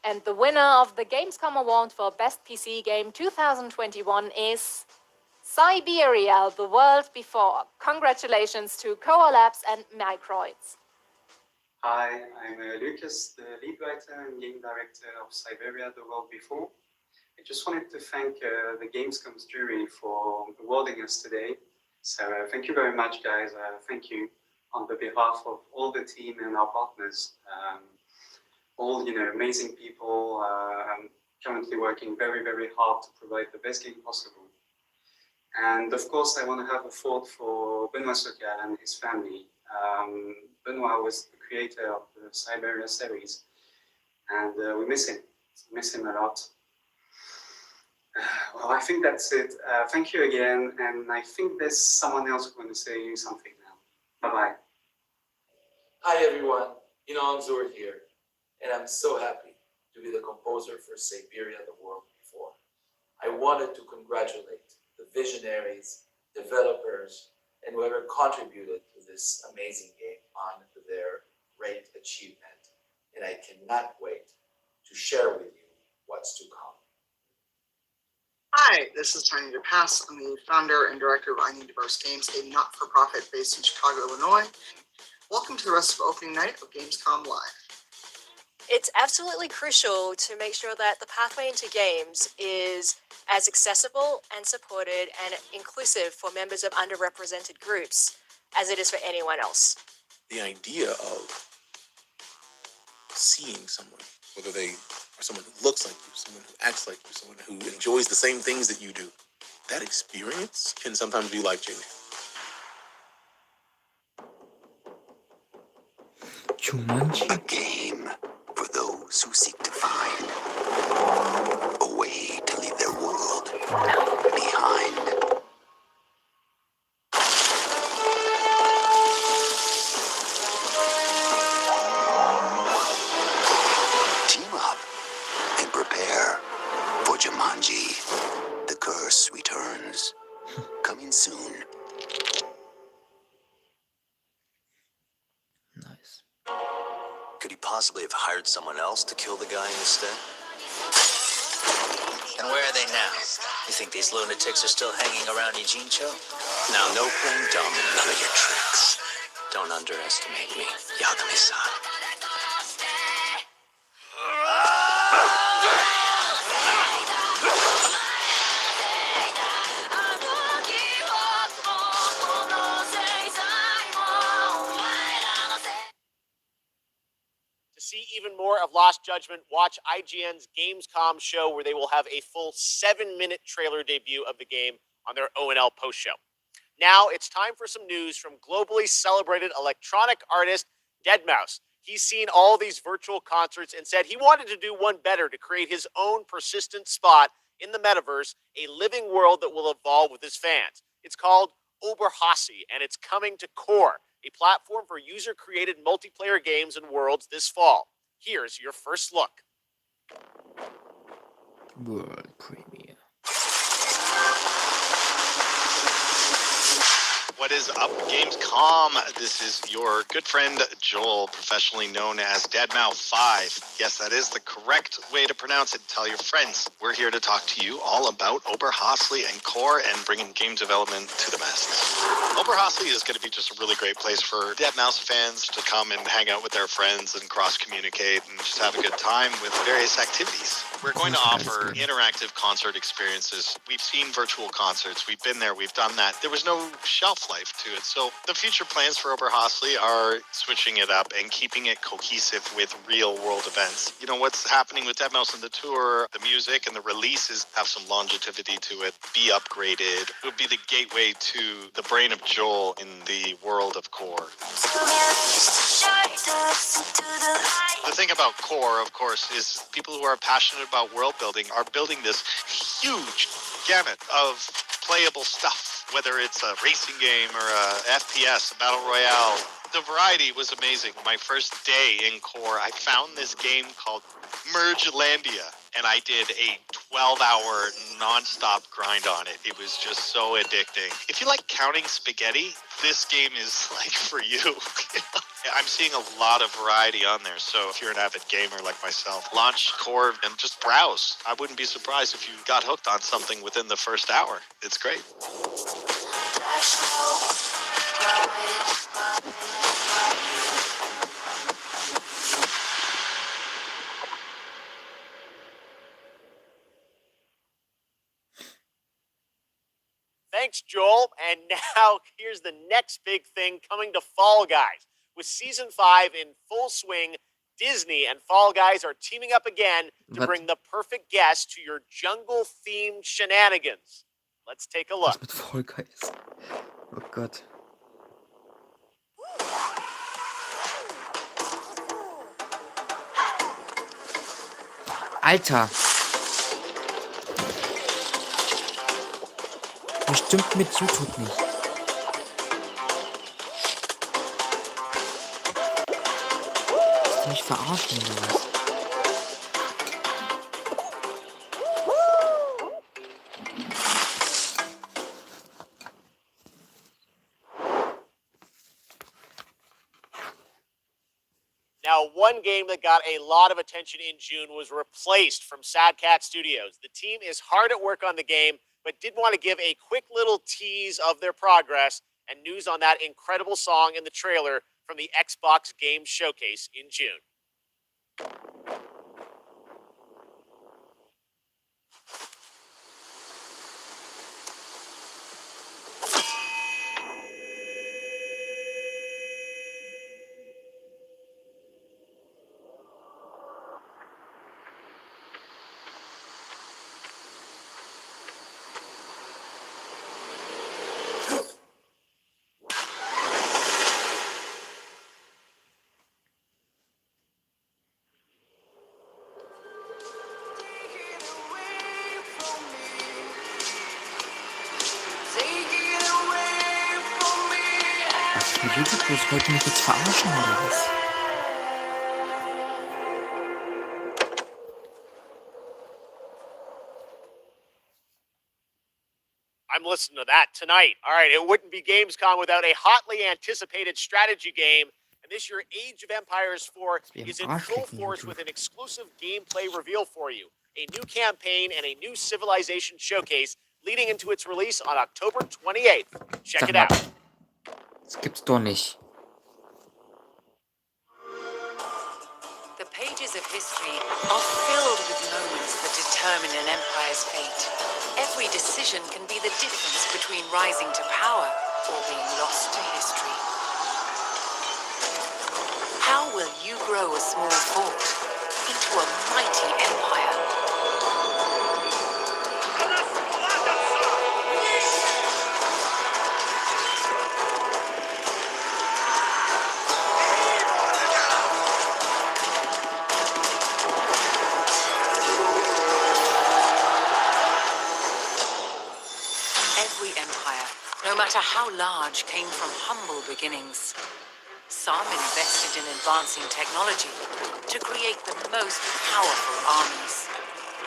And the winner of the Gamescom Award for Best PC Game 2021 is Siberia: The World Before. Congratulations to Koch Labs and Microids. Hi, I'm Lucas, the lead writer and game director of Siberia: The World Before. I just wanted to thank the Gamescom's jury for awarding us today. So thank you very much, guys. Thank you on the behalf of all the team and our partners. All amazing people. I'm currently working very, very hard to provide the best game possible. And of course, I want to have a thought for Benoit Socal and his family. Benoit was the creator of the Siberia series, and we miss him. Miss him a lot. Well, I think that's it. Thank you again, and I think there's someone else who wants to say something now. Bye-bye. Hi everyone, Inon Zur here, and I'm so happy to be the composer for Siberia: The World Before. I wanted to congratulate the visionaries, developers, and whoever contributed to this amazing game on their great achievement, and I cannot wait to share with you what's to come. Hi, this is Tiny DePass. I'm the founder and director of I Need Diverse Games, a not-for-profit based in Chicago, Illinois. Welcome to the rest of opening night of Gamescom Live. It's absolutely crucial to make sure that the pathway into games is as accessible and supported and inclusive for members of underrepresented groups as it is for anyone else. The idea of seeing someone, whether they are someone who looks like you, someone who acts like you, someone who enjoys the same things that you do, that experience can sometimes be life-changing. A game for those who seek to find a way to leave their world behind. Team up and prepare for Jumanji. The Curse returns. Coming soon. Could he possibly have hired someone else to kill the guy instead? And where are they now? You think these lunatics are still hanging around Ijincho? Now, no playing dumb. None of your tricks. Don't underestimate me, Yagami-san. To see even more of Lost Judgment, watch IGN's Gamescom show, where they will have a full 7-minute trailer debut of the game on their ONL post show. Now it's time for some news from globally celebrated electronic artist deadmau5. He's seen all these virtual concerts and said he wanted to do one better to create his own persistent spot in the metaverse, a living world that will evolve with his fans. It's called Oberhasli, and it's coming to Core, a platform for user-created multiplayer games and worlds this fall. Here's your first look. World premiere. What is up, Gamescom? This is your good friend Joel, professionally known as deadmau5. Yes, that is the correct way to pronounce it. Tell your friends. We're here to talk to you all about Oberhasli and Core and bringing game development to the masses. Oberhasli is going to be just a really great place for deadmau5 fans to come and hang out with their friends and cross-communicate and just have a good time with various activities. We're going to offer interactive concert experiences. We've seen virtual concerts. We've been there. We've done that. There was no shelf life to it. So the future plans for Oberhasli are switching it up and keeping it cohesive with real world events. You know, what's happening with deadmau5 and the tour, the music and the releases have some longevity to it, be upgraded. It would be the gateway to the brain of Joel in the world of Core. The thing about Core, of course, is people who are passionate about world building are building this huge gamut of playable stuff, whether it's a racing game or a FPS, a battle royale. The variety was amazing. My first day in Core, I found this game called Mergelandia, and I did a 12-hour non-stop grind on it. It was just so addicting. If you like counting spaghetti, this game is like for you. I'm seeing a lot of variety on there, so if you're an avid gamer like myself, launch Core and just browse. I wouldn't be surprised if you got hooked on something within the first hour. It's great. Thanks, Joel. And now here's the next big thing coming to Fall Guys. With Season 5 in full swing, Disney and Fall Guys are teaming up again to bring the perfect guest to your jungle-themed shenanigans. Let's take a look. Was mit Fall Guys? Oh Gott. Alter. Das stimmt mit YouTube nicht. Willst du mich verarschen oder was? Now, one game that got a lot of attention in June was replaced from Sad Cat Studios. The team is hard at work on the game, but did want to give a quick little tease of their progress and news on that incredible song in the trailer from the Xbox Game Showcase in June. YouTube, wollt ihr mich jetzt verarschen oder was? I'm listening to that tonight. All right, it wouldn't be Gamescom without a hotly anticipated strategy game. And this year, Age of Empires 4 is in full force with an exclusive gameplay reveal for you. a new campaign, and a new civilization showcase leading into its release on October 28th. Check it out. Das gibt's doch nicht. The pages of history are filled with moments that determine an empire's fate. Every decision can be the difference between rising to power or being lost to history. How will you grow a small fort into a mighty empire? Every empire, no matter how large, came from humble beginnings. Some invested in advancing technology to create the most powerful armies.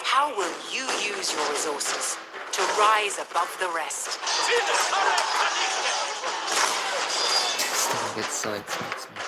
How will you use your resources to rise above the rest? Jetzt so, jetzt nichts mehr.